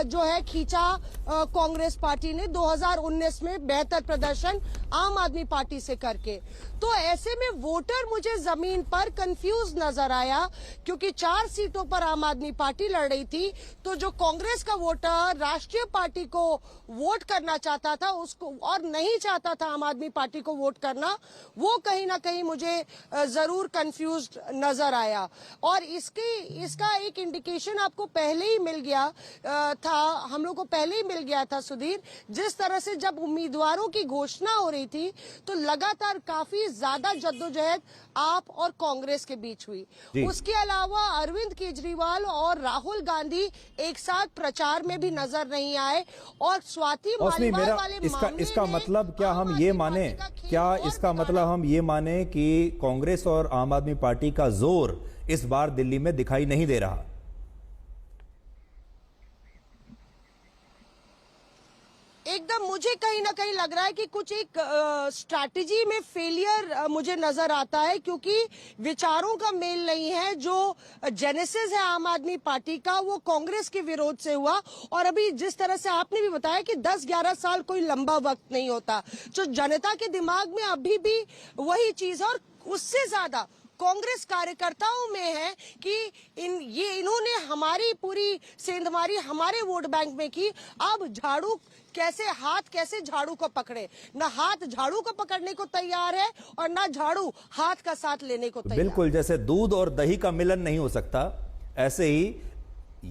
जो है खींचा कांग्रेस पार्टी ने 2019 में बेहतर प्रदर्शन आम आदमी पार्टी से करके। तो ऐसे में वोटर मुझे जमीन पर कंफ्यूज नजर आया, क्योंकि 4 सीटों पर आम आदमी पार्टी लड़ रही थी, तो जो कांग्रेस का वोटर राष्ट्रीय पार्टी को वोट करना चाहता था उसको, और नहीं चाहता था आम आदमी पार्टी को वोट करना, वो कहीं ना कहीं मुझे जरूर कंफ्यूज नजर आया। और इसका एक इंडिकेशन आपको पहले ही मिल गया था, हम लोग को पहले ही मिल गया था सुधीर, जिस तरह से जब उम्मीदवारों की घोषणा हो रही थी तो लगातार काफी ज्यादा जद्दोजहद आप और कांग्रेस के बीच हुई। उसके अलावा अरविंद केजरीवाल और राहुल गांधी एक साथ प्रचार में भी नजर नहीं आए, और स्वाति मालीवाल वाले इसका मतलब क्या हम ये माने, क्या इसका मतलब हम ये माने कि कांग्रेस और आम आदमी पार्टी का जोर इस बार दिल्ली में दिखाई नहीं दे रहा? एकदम मुझे कहीं ना कहीं लग रहा है कि कुछ एक स्ट्रैटेजी में फेलियर मुझे नजर आता है, क्योंकि विचारों का मेल नहीं है। जो जेनेसिस है आम आदमी पार्टी का वो कांग्रेस के विरोध से हुआ, और अभी जिस तरह से आपने भी बताया कि 10-11 साल कोई लंबा वक्त नहीं होता, जो जनता के दिमाग में अभी भी वही चीज है, और उससे ज्यादा कांग्रेस कार्यकर्ताओं में है कि इन्होंने हमारी पूरी सेंधमारी हमारे वोट बैंक में की। अब झाड़ू कैसे झाड़ू को पकड़े, ना हाथ झाड़ू को पकड़ने को तैयार है और ना झाड़ू हाथ का साथ लेने को तैयार। बिल्कुल, जैसे दूध और दही का मिलन नहीं हो सकता, ऐसे ही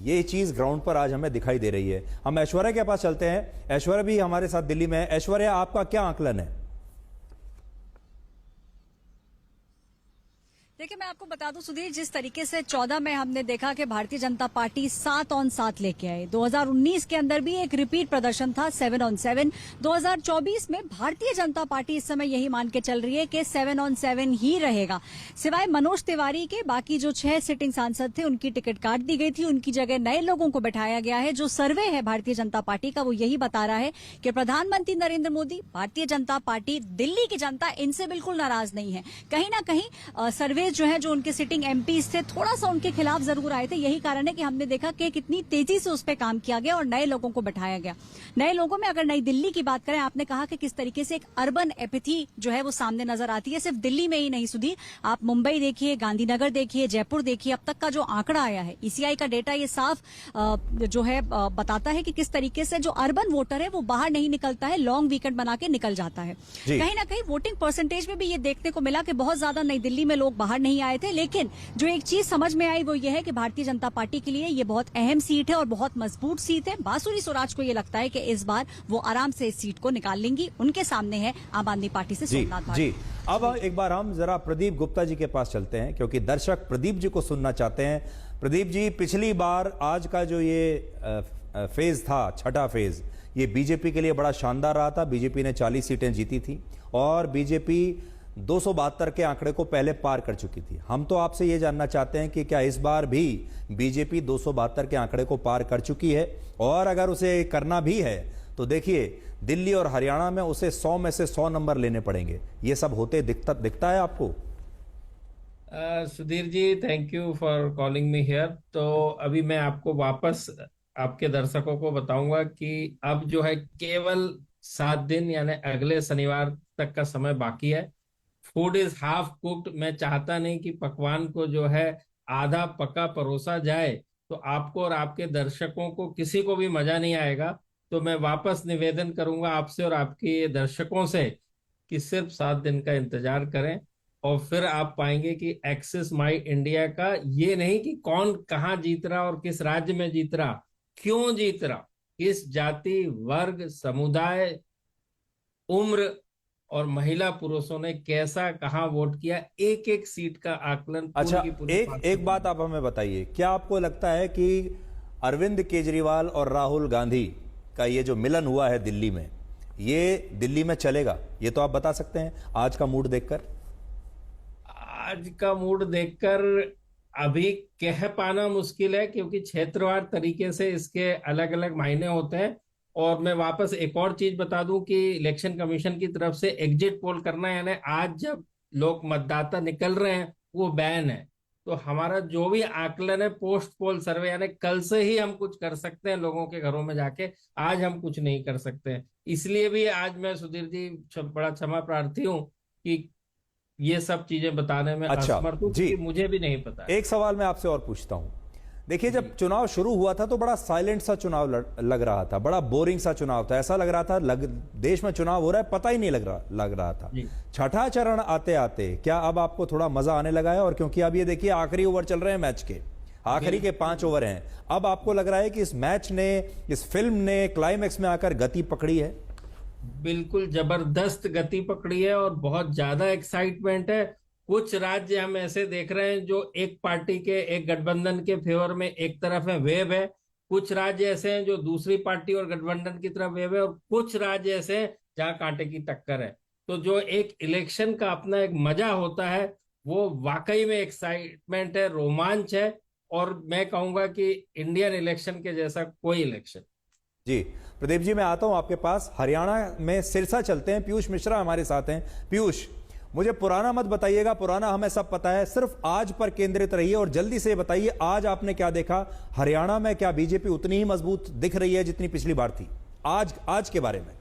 ये चीज ग्राउंड पर आज हमें दिखाई दे रही है। हम ऐश्वर्या के पास चलते हैं। ऐश्वर्या भी हमारे साथ दिल्ली में है। ऐश्वर्या, आपका क्या आकलन है? देखिए, मैं आपको बता दूं सुधीर, जिस तरीके से 14 में हमने देखा कि भारतीय जनता पार्टी 7 ऑन 7 लेके आई, 2019 के अंदर भी एक रिपीट प्रदर्शन था 7 ऑन 7। 2024 में भारतीय जनता पार्टी इस समय यही मान के चल रही है कि 7 ऑन 7 ही रहेगा। सिवाय मनोज तिवारी के बाकी जो 6 सिटिंग सांसद थे उनकी टिकट काट दी गई थी, उनकी जगह नए लोगों को बैठाया गया है। जो सर्वे है भारतीय जनता पार्टी का वो यही बता रहा है कि प्रधानमंत्री नरेंद्र मोदी, भारतीय जनता पार्टी, दिल्ली की जनता इनसे बिल्कुल नाराज नहीं है। कहीं ना कहीं सर्वे कांग्रेस जो है, जो उनके सिटिंग एमपीज थे, थोड़ा सा उनके खिलाफ जरूर आए थे। यही कारण है कि हमने देखा कि कितनी तेजी से उस पर काम किया गया और नए लोगों को बैठाया गया। नए लोगों में अगर नई दिल्ली की बात करें, आपने कहा कि किस तरीके से एक अर्बन एपिथी जो है वो सामने नजर आती है। सिर्फ दिल्ली में ही नहीं सुधीर, आप मुंबई देखिए, गांधीनगर देखिए, जयपुर देखिए, अब तक का जो आंकड़ा आया है, ईसीआई का डेटा ये साफ जो है बताता है कि किस तरीके से जो अर्बन वोटर है वो बाहर नहीं निकलता है, लॉन्ग वीकेंड बना के निकल जाता है। कहीं ना कहीं वोटिंग परसेंटेज में भी ये देखने को मिला कि बहुत ज्यादा नई दिल्ली में लोग बाहर नहीं आए थे। लेकिन जो एक चीज समझ में आई वो ये है कि भारतीय जनता पार्टी के लिए ये बहुत अहम सीट है और बहुत मजबूत सीट है। बांसुरी स्वराज को ये लगता है कि इस बार वो आराम से इस सीट को निकाल लेंगी। उनके सामने है आम आदमी पार्टी से सोमनाथ जी। अब एक बार हम जरा प्रदीप गुप्ता जी के पास चलते हैं, क्योंकि दर्शक प्रदीप जी को सुनना चाहते हैं। प्रदीप जी, पिछली बार आज का जो ये फेज था, छठा फेज, ये बीजेपी के लिए बड़ा शानदार रहा था। बीजेपी ने 40 सीटें जीती थी और बीजेपी 272 के आंकड़े को पहले पार कर चुकी थी। हम तो आपसे ये जानना चाहते हैं कि क्या इस बार भी बीजेपी 272 के आंकड़े को पार कर चुकी है, और अगर उसे करना भी है तो देखिए दिल्ली और हरियाणा में उसे 100 में से 100 नंबर लेने पड़ेंगे। ये सब होते दिखता है आपको? Sudhir ji, thank you for calling me here. तो अभी मैं आपको वापस आपके दर्शकों को बताऊंगा कि अब जो है केवल 7 दिन यानी अगले शनिवार तक का समय बाकी है। Food is half cooked. मैं चाहता नहीं कि पकवान को जो है आधा पका परोसा जाए तो आपको और आपके दर्शकों को किसी को भी मजा नहीं आएगा। तो मैं वापस निवेदन करूंगा आपसे और आपके दर्शकों से कि सिर्फ 7 दिन का इंतजार करें और फिर आप पाएंगे कि एक्सेस माई इंडिया का ये नहीं कि कौन कहाँ जीत रहा और किस राज्य में जीत रहा, क्यों जीत रहा, किस जाति, वर्ग, समुदाय, उम्र और महिला पुरुषों ने कैसा कहाँ वोट किया, एक एक सीट का आकलन। अच्छा, एक बात आप हमें बताइए, क्या आपको लगता है कि अरविंद केजरीवाल और राहुल गांधी का ये जो मिलन हुआ है दिल्ली में, ये दिल्ली में चलेगा? ये तो आप बता सकते हैं आज का मूड देखकर। आज का मूड देखकर अभी कह पाना मुश्किल है, क्योंकि क्षेत्रवार तरीके से इसके अलग अलग मायने होते हैं। और मैं वापस एक और चीज बता दूं कि इलेक्शन कमीशन की तरफ से एग्जिट पोल करना, यानी आज जब लोग मतदाता निकल रहे हैं, वो बैन है। तो हमारा जो भी आकलन है पोस्ट पोल सर्वे, यानी कल से ही हम कुछ कर सकते हैं लोगों के घरों में जाके, आज हम कुछ नहीं कर सकते हैं। इसलिए भी आज मैं सुधीर जी बड़ा क्षमा प्रार्थी हूँ कि ये सब चीजें बताने में असमर्थ हूं, क्योंकि मुझे भी नहीं पता। एक सवाल मैं आपसे और पूछता हूं। देखिए, जब चुनाव शुरू हुआ था तो बड़ा साइलेंट सा चुनाव लग रहा था, बड़ा बोरिंग सा चुनाव था। ऐसा लग रहा था देश में चुनाव हो रहा है, पता ही नहीं लग रहा था। छठा चरण आते आते क्या अब आपको थोड़ा मजा आने लगा है? और क्योंकि अब ये देखिए आखिरी ओवर चल रहे हैं मैच के, आखिरी के 5 ओवर हैं, अब आपको लग रहा है कि इस मैच ने, इस फिल्म ने क्लाइमैक्स में आकर गति पकड़ी है? बिल्कुल जबरदस्त गति पकड़ी है और बहुत ज्यादा एक्साइटमेंट है। कुछ राज्य हम ऐसे देख रहे हैं जो एक पार्टी के, एक गठबंधन के फेवर में एक तरफ है, वेव है। कुछ राज्य ऐसे हैं जो दूसरी पार्टी और गठबंधन की तरफ वेव है, और कुछ राज्य ऐसे हैं जहां कांटे की टक्कर है। तो जो एक इलेक्शन का अपना एक मजा होता है, वो वाकई में एक्साइटमेंट है, रोमांच है। और मैं कहूंगा कि इंडियन इलेक्शन के जैसा कोई इलेक्शन। जी प्रदीप जी, मैं आता हूं आपके पास। हरियाणा में सिरसा चलते हैं, पीयूष मिश्रा हमारे साथ हैं। पीयूष, मुझे पुराना मत बताइएगा, पुराना हमें सब पता है, सिर्फ आज पर केंद्रित रहिए और जल्दी से बताइए आज आपने क्या देखा हरियाणा में? क्या बीजेपी उतनी ही मजबूत दिख रही है जितनी पिछली बार थी? आज के बारे में।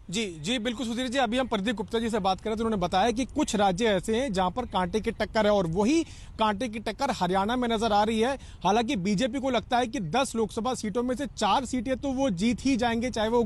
जी बिल्कुल सुधीर जी, अभी हम प्रदीप गुप्ता जी से बात कर रहे थे। उन्होंने बताया कि कुछ राज्य ऐसे हैं जहां पर कांटे की टक्कर है और वही कांटे की टक्कर हरियाणा में नजर आ रही है। हालांकि बीजेपी को लगता है कि 10 लोकसभा सीटों में से 4 सीटें तो वो जीत ही जाएंगे, चाहे वो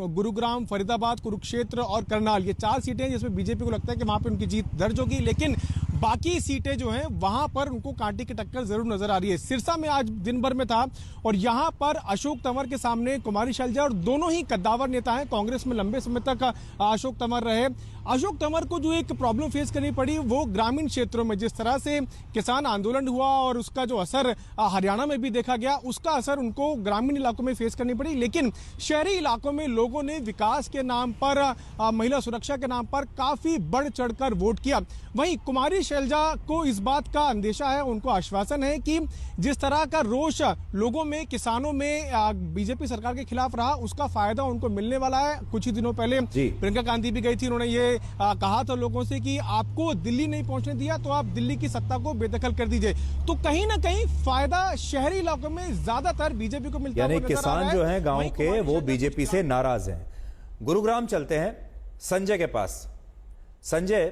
गुरुग्राम, फरीदाबाद, कुरुक्षेत्र और करनाल, ये 4 सीटें हैं जिसमें बीजेपी को लगता है कि वहां पर उनकी जीत दर्ज होगी। लेकिन बाकी सीटें जो हैं वहां पर उनको कांटे की टक्कर जरूर नजर आ रही है। सिरसा में आज दिन भर में था और यहां पर अशोक तंवर के सामने कुमारी शैलजा, और दोनों ही कद्दावर नेता हैं। कांग्रेस में लंबे समय तक अशोक तंवर रहे। अशोक तंवर को जो एक प्रॉब्लम फेस करनी पड़ी वो ग्रामीण क्षेत्रों में, जिस तरह से किसान आंदोलन हुआ और उसका जो असर हरियाणा में भी देखा गया, उसका असर उनको ग्रामीण इलाकों में फेस करनी पड़ी। लेकिन शहरी इलाकों में लोगों ने विकास के नाम पर, महिला सुरक्षा के नाम पर काफी बढ़ चढ़कर वोट किया। वहीं कुमारी शैलजा को इस बात का अंदेशा है, उनको आश्वासन है कि जिस तरह का रोष लोगों में, किसानों में बीजेपी सरकार के खिलाफ रहा, उसका फायदा उनको मिलने वाला है। कुछ ही दिनों पहले प्रियंका गांधी भी गई थी, उन्होंने ये कहा था लोगों से कि आपको दिल्ली नहीं पहुंचने दिया तो आप दिल्ली की सत्ता को बेदखल कर दीजिए। तो कहीं ना कहीं फायदा शहरी इलाकों में ज्यादातर बीजेपी को मिलता है। यानी किसान जो हैं गांव के वो बीजेपी से नाराज हैं। गुरुग्राम चलते हैं संजय के पास। संजय,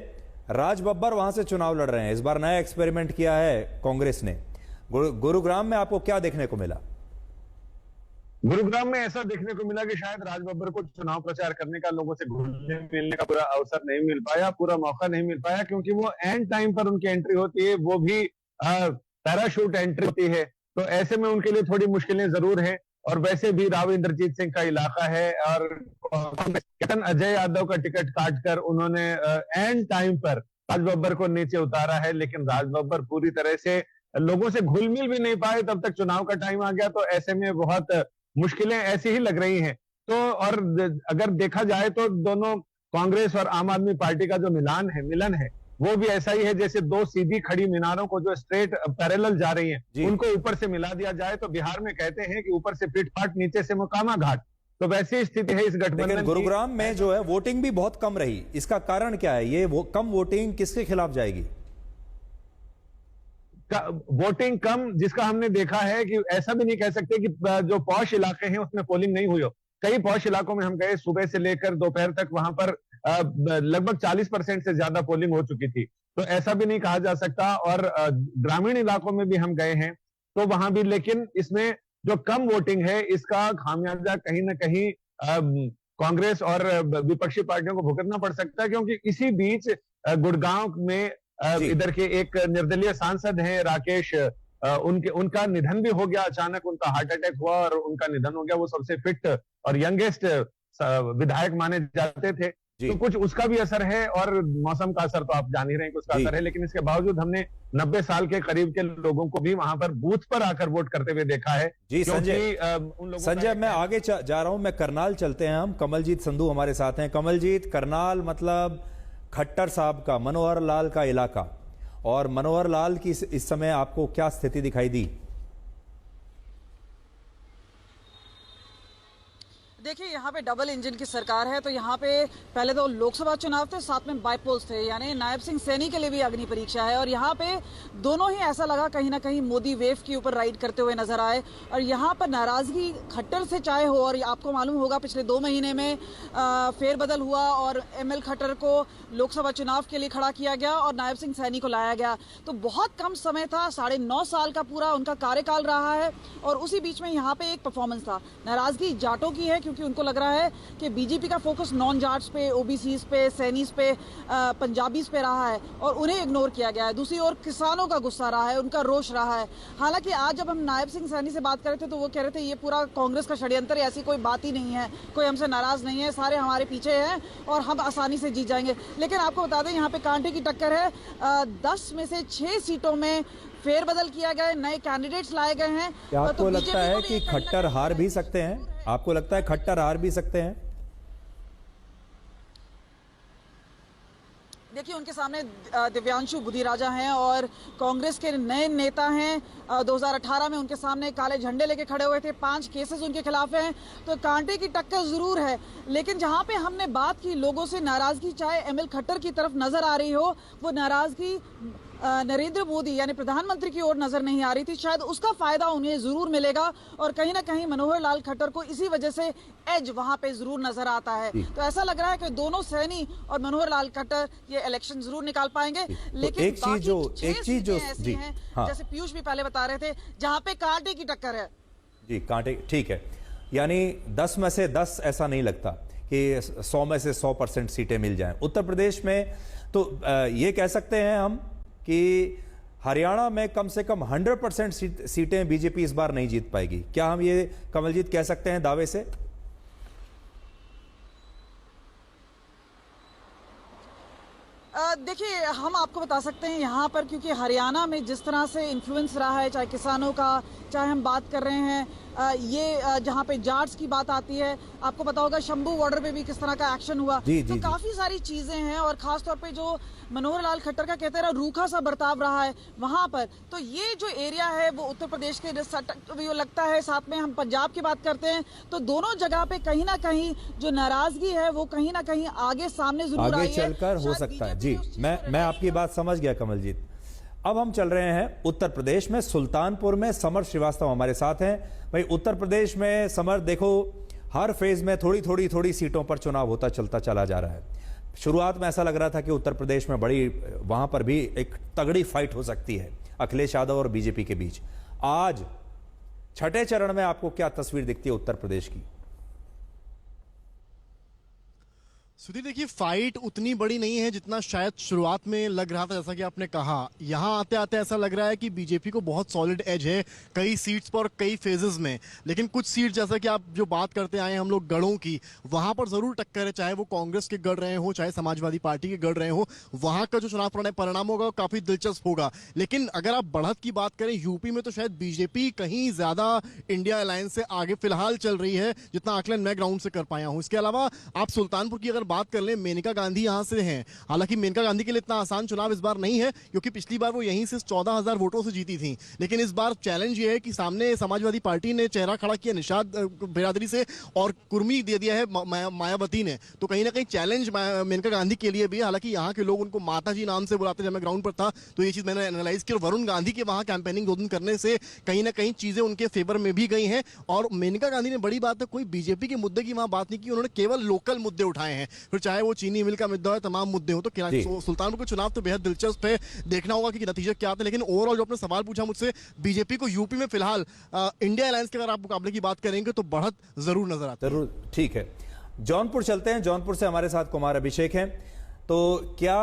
राज बब्बर वहां से चुनाव लड़ रहे हैं, इस बार नया एक्सपेरिमेंट किया है कांग्रेस ने। गुरुग्राम में आपको क्या देखने को मिला? गुरुग्राम में ऐसा देखने को मिला कि शायद राज बब्बर को चुनाव प्रचार करने का, लोगों से घुलने मिलने का पूरा अवसर नहीं मिल पाया, पूरा मौका नहीं मिल पाया, क्योंकि वो एंड टाइम पर उनकी एंट्री होती है, वो भी पैराशूट एंट्री होती है। तो ऐसे में उनके लिए थोड़ी मुश्किलें जरूर हैं। और वैसे भी राव इंद्रजीत सिंह का इलाका है और कैप्टन अजय यादव का टिकट काटकर उन्होंने एंड टाइम पर राज बब्बर को नीचे उतारा है। लेकिन राज बब्बर पूरी तरह से लोगों से घुल मिल भी नहीं पाए, तब तक चुनाव का टाइम आ गया। तो ऐसे में बहुत मुश्किलें ऐसी ही लग रही हैं। तो और अगर देखा जाए तो दोनों कांग्रेस और आम आदमी पार्टी का जो मिलन है वो भी ऐसा ही है जैसे दो सीधी खड़ी मीनारों को जो स्ट्रेट पैरेलल जा रही हैं, उनको ऊपर से मिला दिया जाए तो बिहार में कहते हैं कि ऊपर से पिट फाट, नीचे से मुकामा घाट। तो वैसी स्थिति है इस गठबंधन। लेकिन गुरुग्राम में जो है वोटिंग भी बहुत कम रही, इसका कारण क्या है? ये वो कम वोटिंग किसके खिलाफ जाएगी? वोटिंग कम, जिसका हमने देखा है कि ऐसा भी नहीं कह सकते कि जो पॉश इलाके हैं उसमें पोलिंग नहीं हुई हो। कई पॉश इलाकों में हम गए, सुबह से लेकर दोपहर तक वहां पर लगभग 40% से ज्यादा पोलिंग हो चुकी थी। तो ऐसा भी नहीं कहा जा सकता। और ग्रामीण इलाकों में भी हम गए हैं तो वहां भी, लेकिन इसमें जो कम वोटिंग है इसका खामियाजा कहीं ना कहीं कांग्रेस और विपक्षी पार्टियों को भुगतना पड़ सकता है। क्योंकि इसी बीच गुड़गांव में इधर के एक निर्दलीय सांसद हैं राकेश, उनका निधन भी हो गया अचानक। उनका हार्ट अटैक हुआ और उनका निधन हो गया। वो सबसे फिट और यंगेस्ट विधायक माने जाते थे। तो कुछ उसका भी असर है और मौसम का असर तो आप जान ही रहे हैं कि उसका असर है। लेकिन इसके बावजूद हमने 90 साल के करीब के लोगों को भी वहां पर बूथ पर आकर वोट करते हुए देखा है। जी संजय, मैं आगे जा रहा हूं। मैं करनाल चलते हैं हम। कमलजीत संधू हमारे साथ हैं। कमलजीत, करनाल मतलब खट्टर साहब का, मनोहर लाल का इलाका, और मनोहर लाल की इस समय आपको क्या स्थिति दिखाई दी? देखिए, यहाँ पे डबल इंजन की सरकार है। तो यहाँ पे पहले तो लोकसभा चुनाव थे, साथ में बाईपोल्स थे, यानी नायब सिंह सैनी के लिए भी अग्नि परीक्षा है। और यहाँ पे दोनों ही ऐसा लगा कहीं ना कहीं मोदी वेव के ऊपर राइड करते हुए नजर आए। और यहाँ पर नाराजगी खट्टर से चाहे हो, और आपको मालूम होगा पिछले 2 महीने में फेरबदल हुआ और ML खट्टर को लोकसभा चुनाव के लिए खड़ा किया गया और नायब सिंह सैनी को लाया गया। तो बहुत कम समय था, 9.5 साल का पूरा उनका कार्यकाल रहा है। और उसी बीच में यहाँ पे एक परफॉर्मेंस था। नाराजगी जाटों की है, क्योंकि उनको लग रहा है कि बीजेपी का फोकस नॉन जाट्स पे, ओबीसीज पे, सैनीज पे, पंजाबीज पे रहा है और उन्हें इग्नोर किया गया है। दूसरी ओर किसानों का गुस्सा रहा है, उनका रोष रहा है। हालांकि आज जब हम नायब सिंह सैनी से बात कर रहे थे तो वो कह रहे थे ये पूरा कांग्रेस का षड्यंत्र है, ऐसी कोई बात ही नहीं है, कोई हमसे नाराज नहीं है, सारे हमारे पीछे हैं और हम आसानी से जीत जाएंगे। लेकिन आपको बता दें यहाँ पे कांटे की टक्कर है। 10 में से 6 सीटों में फेरबदल किया गया, नए कैंडिडेट्स लाए गए हैं। क्या आपको लगता है कि खट्टर हार भी सकते हैं? आपको लगता है खट्टर हार भी सकते हैं? देखिए, उनके सामने दिव्यांशु बुधिराजा हैं और कांग्रेस के नए नेता हैं। 2018 में उनके सामने काले झंडे लेके खड़े हुए थे। 5 केसेस उनके खिलाफ हैं। तो कांटे की टक्कर जरूर है। लेकिन जहां पे हमने बात की लोगों से नाराजगी चाहे ML खट्टर की तरफ नजर आ रही हो, वो नाराजगी नरेंद्र मोदी यानी प्रधानमंत्री की ओर नजर नहीं आ रही थी। शायद उसका फायदा उन्हें जरूर मिलेगा और कहीं ना कहीं मनोहर लाल खट्टर को इसी वजह से एज वहां पे जरूर नजर आता है। तो ऐसा लग रहा है कि दोनों सैनी और मनोहर लाल खट्टर ये इलेक्शन जरूर निकाल पाएंगे। लेकिन एक चीज जो ऐसी हैं, जैसे पीयूष भी पहले बता रहे थे, जहां पे कांटे की टक्कर है। जी, कांटे, ठीक है। यानी 10 में से 10 ऐसा नहीं लगता कि 100 में से 100% सीटें मिल जाएं उत्तर प्रदेश में। तो ये कह सकते हैं हम कि हरियाणा में कम से कम 100% सीटें बीजेपी इस बार नहीं जीत पाएगी। क्या हम ये कमलजीत कह सकते हैं दावे से? देखिए, हम आपको बता सकते हैं यहाँ पर, क्योंकि हरियाणा में जिस तरह से इन्फ्लुएंस रहा है, चाहे किसानों का, चाहे हम बात कर रहे हैं ये जहाँ पे जाट्स की बात आती है, आपको पता होगा शंभू बॉर्डर पे भी किस तरह का एक्शन हुआ। तो काफी सारी चीजें हैं और खासतौर पे जो मनोहर लाल खट्टर का कहते हैं रूखा सा बर्ताव रहा है वहां पर, तो ये जो एरिया है वो उत्तर प्रदेश के जो लगता है, साथ में हम पंजाब की बात करते हैं तो दोनों जगह पे कहीं ना कहीं जो नाराजगी है वो कहीं ना कहीं आगे सामने जरूर आई है, चलकर हो सकता है। जी, मैं आपकी बात समझ गया कमलजीत। अब हम चल रहे हैं उत्तर प्रदेश में, सुल्तानपुर में समर श्रीवास्तव हमारे साथ हैं। भाई उत्तर प्रदेश में समर, देखो हर फेज में थोड़ी सीटों पर चुनाव होता चलता चला जा रहा है। शुरुआत में ऐसा लग रहा था कि उत्तर प्रदेश में बड़ी, वहां पर भी एक तगड़ी फाइट हो सकती है अखिलेश यादव और बीजेपी के बीच। आज छठे चरण में आपको क्या तस्वीर दिखती है उत्तर प्रदेश की? सुधीर, देखिए फाइट उतनी बड़ी नहीं है जितना शायद शुरुआत में लग रहा था। जैसा कि आपने कहा, यहाँ आते आते ऐसा लग रहा है कि बीजेपी को बहुत सॉलिड एज है कई सीट्स पर, कई फेजेस में। लेकिन कुछ सीट, जैसा कि आप जो बात करते आए हम लोग गढ़ों की, वहां पर जरूर टक्कर है, चाहे वो कांग्रेस के गढ़ रहे हो, चाहे समाजवादी पार्टी के गढ़ रहे हो। वहां का जो चुनाव परिणाम होगा वो काफी दिलचस्प होगा। लेकिन अगर आप बढ़त की बात करें यूपी में, तो शायद बीजेपी कहीं ज्यादा इंडिया अलायंस से आगे फिलहाल चल रही है, जितना आकलन मैं ग्राउंड से कर पाया हूं। इसके अलावा आप सुल्तानपुर की अगर बात कर लें, मेनका गांधी यहां से हैं। हालांकि मेनका गांधी के लिए इतना आसान चुनाव इस बार नहीं है, क्योंकि पिछली बार वो यहीं से 14,000 वोटों से जीती थी। लेकिन इस बार चैलेंज ये है कि सामने समाजवादी पार्टी ने चेहरा खड़ा किया निषाद बिरादरी से, और कुर्मी दे दिया है मायावती ने। तो कहीं ना कहीं चैलेंज मेनका गांधी के लिए भी। हालांकि यहाँ के लोग उनको माता जी नाम से बुलाते। जब मैं ग्राउंड पर था तो ये चीज मैंने एनालाइज की, और वरुण गांधी के वहां कैंपेनिंग 2 दिन करने से कहीं ना कहीं चीजें उनके फेवर में भी गई हैं। और मेनका गांधी ने, बड़ी बात है, कोई बीजेपी के मुद्दे की वहां बात नहीं की, उन्होंने केवल लोकल मुद्दे उठाए हैं। फिर चाहे वो चीनी मिल का मुद्दा है, तमाम मुद्दे हो। तो सुल्तानपुर का चुनाव तो बेहद दिलचस्प है, देखना होगा कि नतीजे क्या आते हैं। लेकिन ओवरऑल जो आपने सवाल पूछा मुझसे, बीजेपी को यूपी में फिलहाल इंडिया अलायंस के अगर आप मुकाबले की बात करेंगे तो बढ़त जरूर नजर आती है। जरूर, ठीक है। जौनपुर चलते हैं। जौनपुर से हमारे साथ कुमार अभिषेक हैं। तो क्या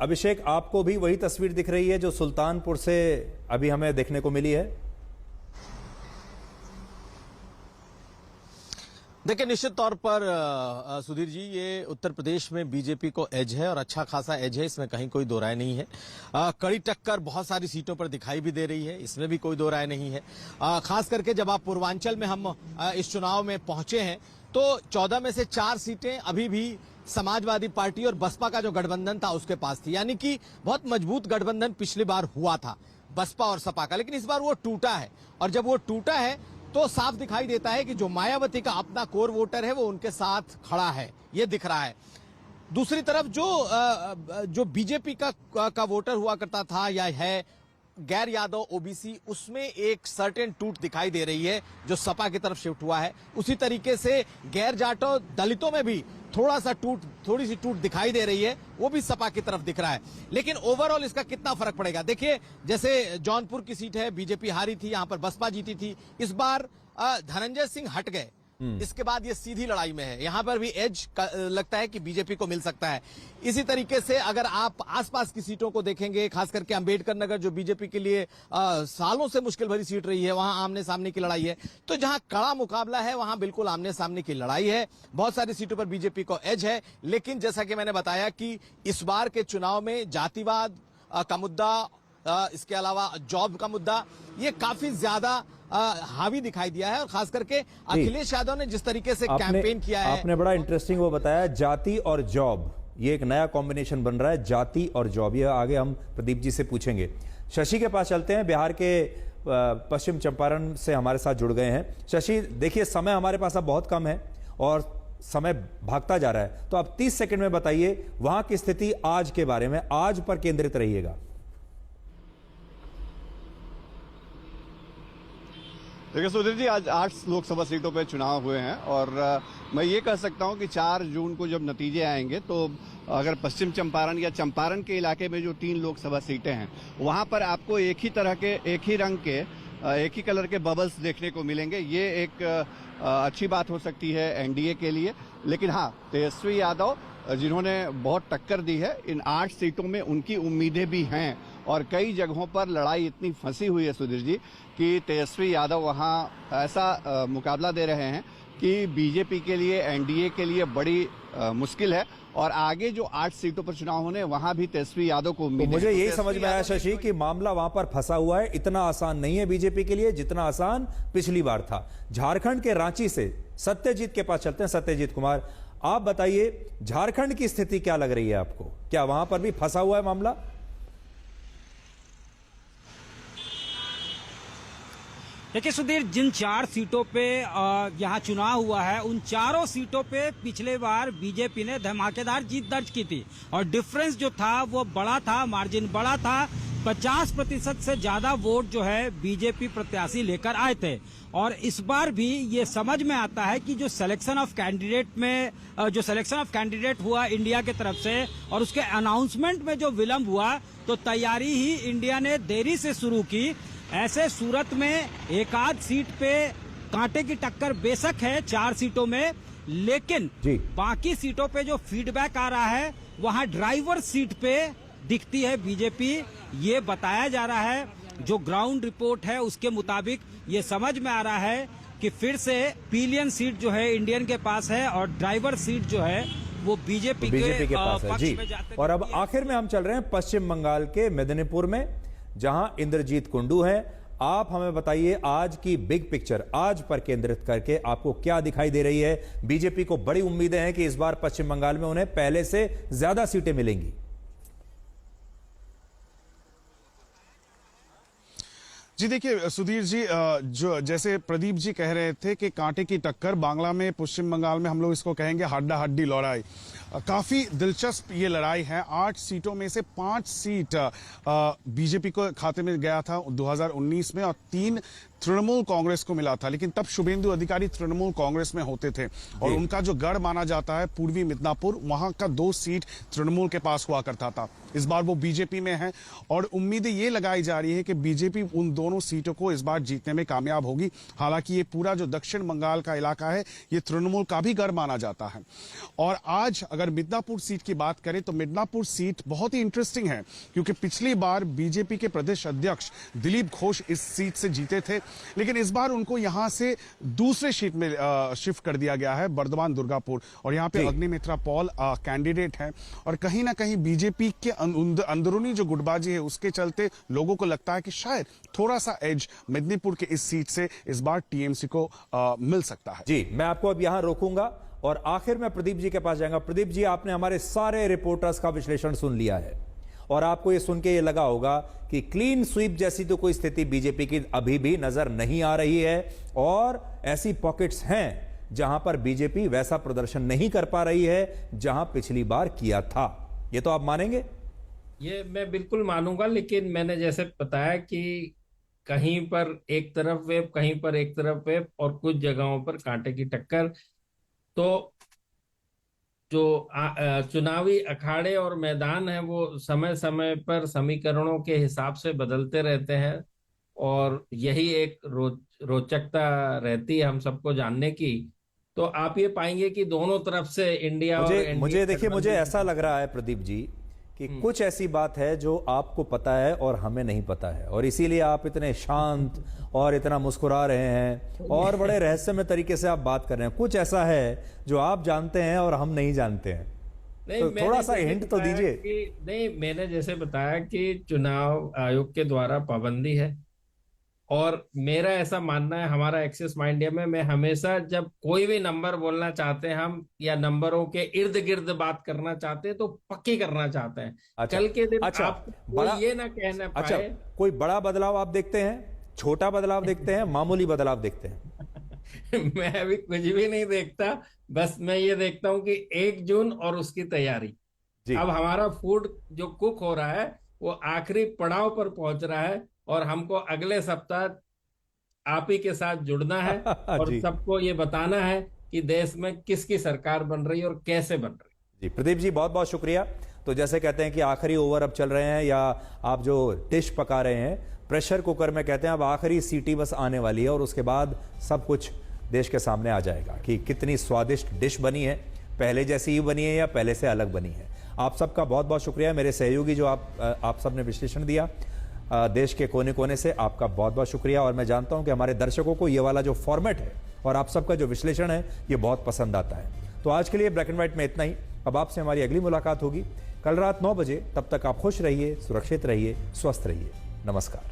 अभिषेक, आपको भी वही तस्वीर दिख रही है जो सुल्तानपुर से अभी हमें देखने को मिली है? देखिए, निश्चित तौर पर सुधीर जी, ये उत्तर प्रदेश में बीजेपी को एज है और अच्छा खासा एज है, इसमें कहीं कोई दो राय नहीं है। कड़ी टक्कर बहुत सारी सीटों पर दिखाई भी दे रही है, इसमें भी कोई दो राय नहीं है। खास करके जब आप पूर्वांचल में हम इस चुनाव में पहुंचे हैं तो 14 में से 4 सीटें अभी भी समाजवादी पार्टी और बसपा का जो गठबंधन था उसके पास थी। यानी कि बहुत मजबूत गठबंधन पिछली बार हुआ था बसपा और सपा का, लेकिन इस बार वो टूटा है। और जब वो टूटा है तो साफ दिखाई देता है कि जो मायावती का अपना कोर वोटर है वो उनके साथ खड़ा है, ये दिख रहा है। दूसरी तरफ जो बीजेपी का वोटर हुआ करता था या है, गैर यादव ओबीसी, उसमें एक सर्टेन टूट दिखाई दे रही है जो सपा की तरफ शिफ्ट हुआ है। उसी तरीके से गैर जाटो दलितों में भी थोड़ी सी टूट दिखाई दे रही है, वो भी सपा की तरफ दिख रहा है। लेकिन ओवरऑल इसका कितना फर्क पड़ेगा? देखिए, जैसे जौनपुर की सीट है, बीजेपी हारी थी, यहां पर बसपा जीती थी। इस बार धनंजय सिंह हट गए, इसके बाद ये सीधी लड़ाई में है। यहां पर भी एज लगता है कि बीजेपी को मिल सकता है। इसी तरीके से अगर आप आसपास की सीटों को देखेंगे, खास करके अंबेडकर नगर जो बीजेपी के लिए सालों से मुश्किल भरी सीट रही है, वहां आमने सामने की लड़ाई है। तो जहां कड़ा मुकाबला है वहां बिल्कुल आमने सामने की लड़ाई है। बहुत सारी सीटों पर बीजेपी को एज है, लेकिन जैसा कि मैंने बताया कि इस बार के चुनाव में जातिवाद का मुद्दा, इसके अलावा जॉब का मुद्दा, ये काफी ज्यादा हावी दिखाई दिया है। और खास करके अखिलेश यादव ने जिस तरीके से कैंपेन किया है, आपने बड़ा इंटरेस्टिंग वो बताया, जाति और जॉब, ये एक नया कॉम्बिनेशन बन रहा है, जाति और जॉब। ये आगे हम प्रदीप जी से पूछेंगे। शशि के पास चलते हैं, बिहार के पश्चिम चंपारण से हमारे साथ जुड़ गए हैं। शशि, देखिए समय हमारे पास अब बहुत कम है और समय भागता जा रहा है, तो आप 30 सेकंड में बताइए वहां की स्थिति आज के बारे में, आज पर केंद्रित रहिएगा। देखिए सुधीर जी, आज 8 लोकसभा सीटों पर चुनाव हुए हैं और मैं ये कह सकता हूं कि 4 जून को जब नतीजे आएंगे तो अगर पश्चिम चंपारण या चंपारण के इलाके में जो 3 लोकसभा सीटें हैं वहां पर आपको एक ही तरह के, एक ही रंग के, एक ही कलर के बबल्स देखने को मिलेंगे। ये एक अच्छी बात हो सकती है एनडीए के लिए। लेकिन हाँ, तेजस्वी यादव जिन्होंने बहुत टक्कर दी है, इन 8 सीटों में उनकी उम्मीदें भी हैं और कई जगहों पर लड़ाई इतनी फंसी हुई है सुधीर जी कि तेजस्वी यादव वहां ऐसा मुकाबला दे रहे हैं कि बीजेपी के लिए, एनडीए के लिए बड़ी मुश्किल है। और आगे जो 8 सीटों पर चुनाव होने वहां भी तेजस्वी यादव को उम्मीद तो मुझे यही समझ में आया शशि कि मामला वहां पर फंसा हुआ है। इतना आसान नहीं है बीजेपी के लिए जितना आसान पिछली बार था। झारखंड के रांची से सत्यजीत के पास चलते हैं। सत्यजीत कुमार, आप बताइए झारखंड की स्थिति क्या लग रही है आपको? क्या वहां पर भी फंसा हुआ है मामला? देखिए सुधीर, जिन 4 सीटों पे यहाँ चुनाव हुआ है उन चारों सीटों पे पिछले बार बीजेपी ने धमाकेदार जीत दर्ज की थी और डिफरेंस जो था वो बड़ा था, मार्जिन बड़ा था। 50% से ज्यादा वोट जो है बीजेपी प्रत्याशी लेकर आए थे। और इस बार भी ये समझ में आता है कि जो सिलेक्शन ऑफ कैंडिडेट हुआ इंडिया की तरफ से और उसके अनाउंसमेंट में जो विलंब हुआ, तो तैयारी ही इंडिया ने देरी से शुरू की। ऐसे सूरत में एक आध सीट पे कांटे की टक्कर बेशक है 4 सीटों में, लेकिन बाकी सीटों पे जो फीडबैक आ रहा है वहां ड्राइवर सीट पे दिखती है बीजेपी। ये बताया जा रहा है, जो ग्राउंड रिपोर्ट है उसके मुताबिक ये समझ में आ रहा है कि फिर से पिलियन सीट जो है इंडियन के पास है और ड्राइवर सीट जो है वो बीजेपी के पास है जी। और अब आखिर में हम चल रहे हैं पश्चिम बंगाल के मेदिनीपुर में, जहां इंद्रजीत कुंडू हैं। आप हमें बताइए आज की बिग पिक्चर, आज पर केंद्रित करके आपको क्या दिखाई दे रही है? बीजेपी को बड़ी उम्मीदें हैं कि इस बार पश्चिम बंगाल में उन्हें पहले से ज्यादा सीटें मिलेंगी। जी देखिए सुधीर जी, जो जैसे प्रदीप जी कह रहे थे कि कांटे की टक्कर, बांग्ला में पश्चिम बंगाल में हम लोग इसको कहेंगे हड्डा हड्डी लड़ाई। काफी दिलचस्प ये लड़ाई है। 8 सीटों में से 5 सीट बीजेपी को खाते में गया था 2019 में और 3 तृणमूल कांग्रेस को मिला था। लेकिन तब शुभेंदु अधिकारी तृणमूल कांग्रेस में होते थे और उनका जो गढ़ माना जाता है पूर्वी मिदनापुर, वहां का 2 सीट तृणमूल के पास हुआ करता था। इस बार वो बीजेपी में है और उम्मीदें ये लगाई जा रही है कि बीजेपी उन दोनों सीटों को इस बार जीतने में कामयाब होगी। हालांकि ये पूरा जो दक्षिण बंगाल का इलाका है ये तृणमूल का भी गढ़ माना जाता है। और आज अगर मिदनापुर सीट की बात करें तो मिदनापुर सीट बहुत ही इंटरेस्टिंग है, क्योंकि पिछली बार बीजेपी के प्रदेश अध्यक्ष दिलीप घोष इस सीट से जीते थे, लेकिन इस बार उनको यहां से दूसरे सीट में शिफ्ट कर दिया गया है, बर्धमान दुर्गापुर। और यहां पे अग्निमित्रा पॉल कैंडिडेट हैं और कहीं ना कहीं बीजेपी के अंदरूनी जो गुटबाजी है उसके चलते लोगों को लगता है कि शायद थोड़ा सा एज मिदनीपुर के इस सीट से इस बार टीएमसी को मिल सकता है। जी, मैं आपको अब यहां रोकूंगा और आखिर में प्रदीप जी के पास जाएगा। प्रदीप जी, आपने हमारे सारे रिपोर्टर्स का विश्लेषण सुन लिया है और आपको यह सुन के यह लगा होगा कि क्लीन स्वीप जैसी तो कोई स्थिति बीजेपी की अभी भी नजर नहीं आ रही है और ऐसी पॉकेट्स हैं जहां पर बीजेपी वैसा प्रदर्शन नहीं कर पा रही है जहां पिछली बार किया था। ये तो आप मानेंगे? ये मैं बिल्कुल मानूंगा, लेकिन मैंने जैसे बताया कि कहीं पर एक तरफ वेव, कहीं पर एक तरफ वेव और कुछ जगहों पर कांटे की टक्कर। तो जो चुनावी अखाड़े और मैदान है वो समय समय पर समीकरणों के हिसाब से बदलते रहते हैं और यही एक रोचकता रहती है हम सबको जानने की। तो आप ये पाएंगे कि दोनों तरफ से इंडिया मुझे देखिए, मुझे ऐसा लग रहा है प्रदीप जी कि कुछ ऐसी बात है जो आपको पता है और हमें नहीं पता है और इसीलिए आप इतने शांत और इतना मुस्कुरा रहे हैं और बड़े रहस्यमय तरीके से आप बात कर रहे हैं। कुछ ऐसा है जो आप जानते हैं और हम नहीं जानते हैं, तो थोड़ा सा हिंट तो दीजिए। नहीं, मैंने जैसे बताया कि चुनाव आयोग के द्वारा पाबंदी है और मेरा ऐसा मानना है, हमारा एक्सिस माइंड इंडिया में मैं हमेशा जब कोई भी नंबर बोलना चाहते हैं हम या नंबरों के इर्द गिर्द बात करना चाहते हैं तो पक्की करना चाहते हैं। कल के दिन आप ये ना कहना पाए। कोई बड़ा बदलाव आप देखते हैं, छोटा बदलाव देखते हैं, मामूली बदलाव देखते हैं? मैं अभी कुछ भी नहीं देखता, बस मैं ये देखता हूँ कि 1 जून और उसकी तैयारी। अब हमारा फूड जो कुक हो रहा है वो आखिरी पड़ाव पर पहुंच रहा है और हमको अगले सप्ताह आप ही के साथ जुड़ना है और सबको ये बताना है कि देश में किसकी सरकार बन रही है और कैसे बन रही है। जी प्रदीप जी, बहुत बहुत शुक्रिया। तो जैसे कहते हैं कि आखिरी ओवर अब चल रहे हैं या आप जो डिश पका रहे हैं प्रेशर कुकर में, कहते हैं अब आखिरी सीटी बस आने वाली है और उसके बाद सब कुछ देश के सामने आ जाएगा कि कितनी स्वादिष्ट डिश बनी है, पहले जैसी ही बनी है या पहले से अलग बनी है। आप सबका बहुत बहुत शुक्रिया, मेरे सहयोगी जो आप सबने विश्लेषण दिया देश के कोने कोने से, आपका बहुत बहुत शुक्रिया। और मैं जानता हूं कि हमारे दर्शकों को ये वाला जो फॉर्मेट है और आप सबका जो विश्लेषण है ये बहुत पसंद आता है। तो आज के लिए ब्लैक एंड व्हाइट में इतना ही। अब आपसे हमारी अगली मुलाकात होगी कल रात 9 बजे। तब तक आप खुश रहिए, सुरक्षित रहिए, स्वस्थ रहिए। नमस्कार।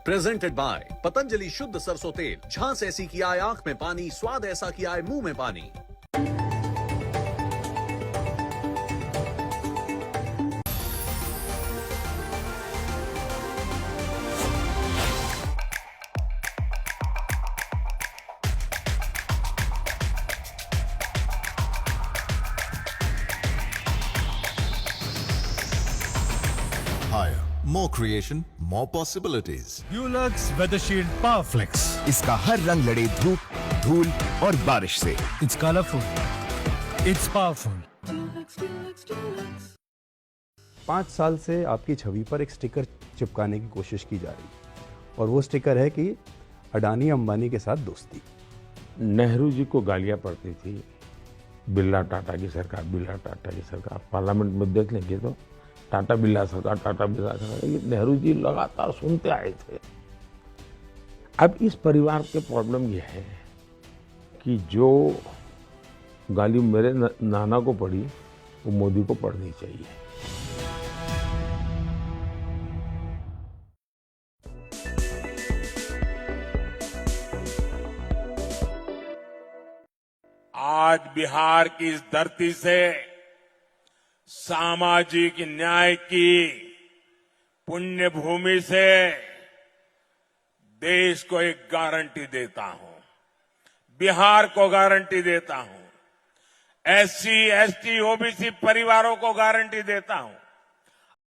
प्रेजेंटेड बाय पतंजलि शुद्ध सरसों तेल। झांस ऐसी की आए आंख में पानी, स्वाद ऐसा की आए मुंह में पानी। Higher, more creation, more possibilities. Dulux Weather Shield Power Flex. इसका हर रंग लड़े धूप, धूल और बारिश से। It's colorful. It's powerful. 5 साल से आपकी छवि पर एक स्टिकर चिपकाने की कोशिश की जा रही है और वो स्टिकर है कि अडानी अंबानी के साथ दोस्ती। नेहरू जी को गालियां पड़ती थी, बिरला टाटा की सरकार, बिरला टाटा की सरकार। पार्लियामेंट में देख लेंगे तो टाटा बिरला सरकार, टाटा बिरला सरकार, ये नेहरू जी लगातार सुनते आए थे। अब इस परिवार के प्रॉब्लम ये है कि जो गाली मेरे नाना को पड़ी वो मोदी को पढ़नी चाहिए। आज बिहार की इस धरती से सामाजिक न्याय की पुण्य भूमि से देश को एक गारंटी देता हूं, बिहार को गारंटी देता हूं, SC, ST, OBC परिवारों को गारंटी देता हूं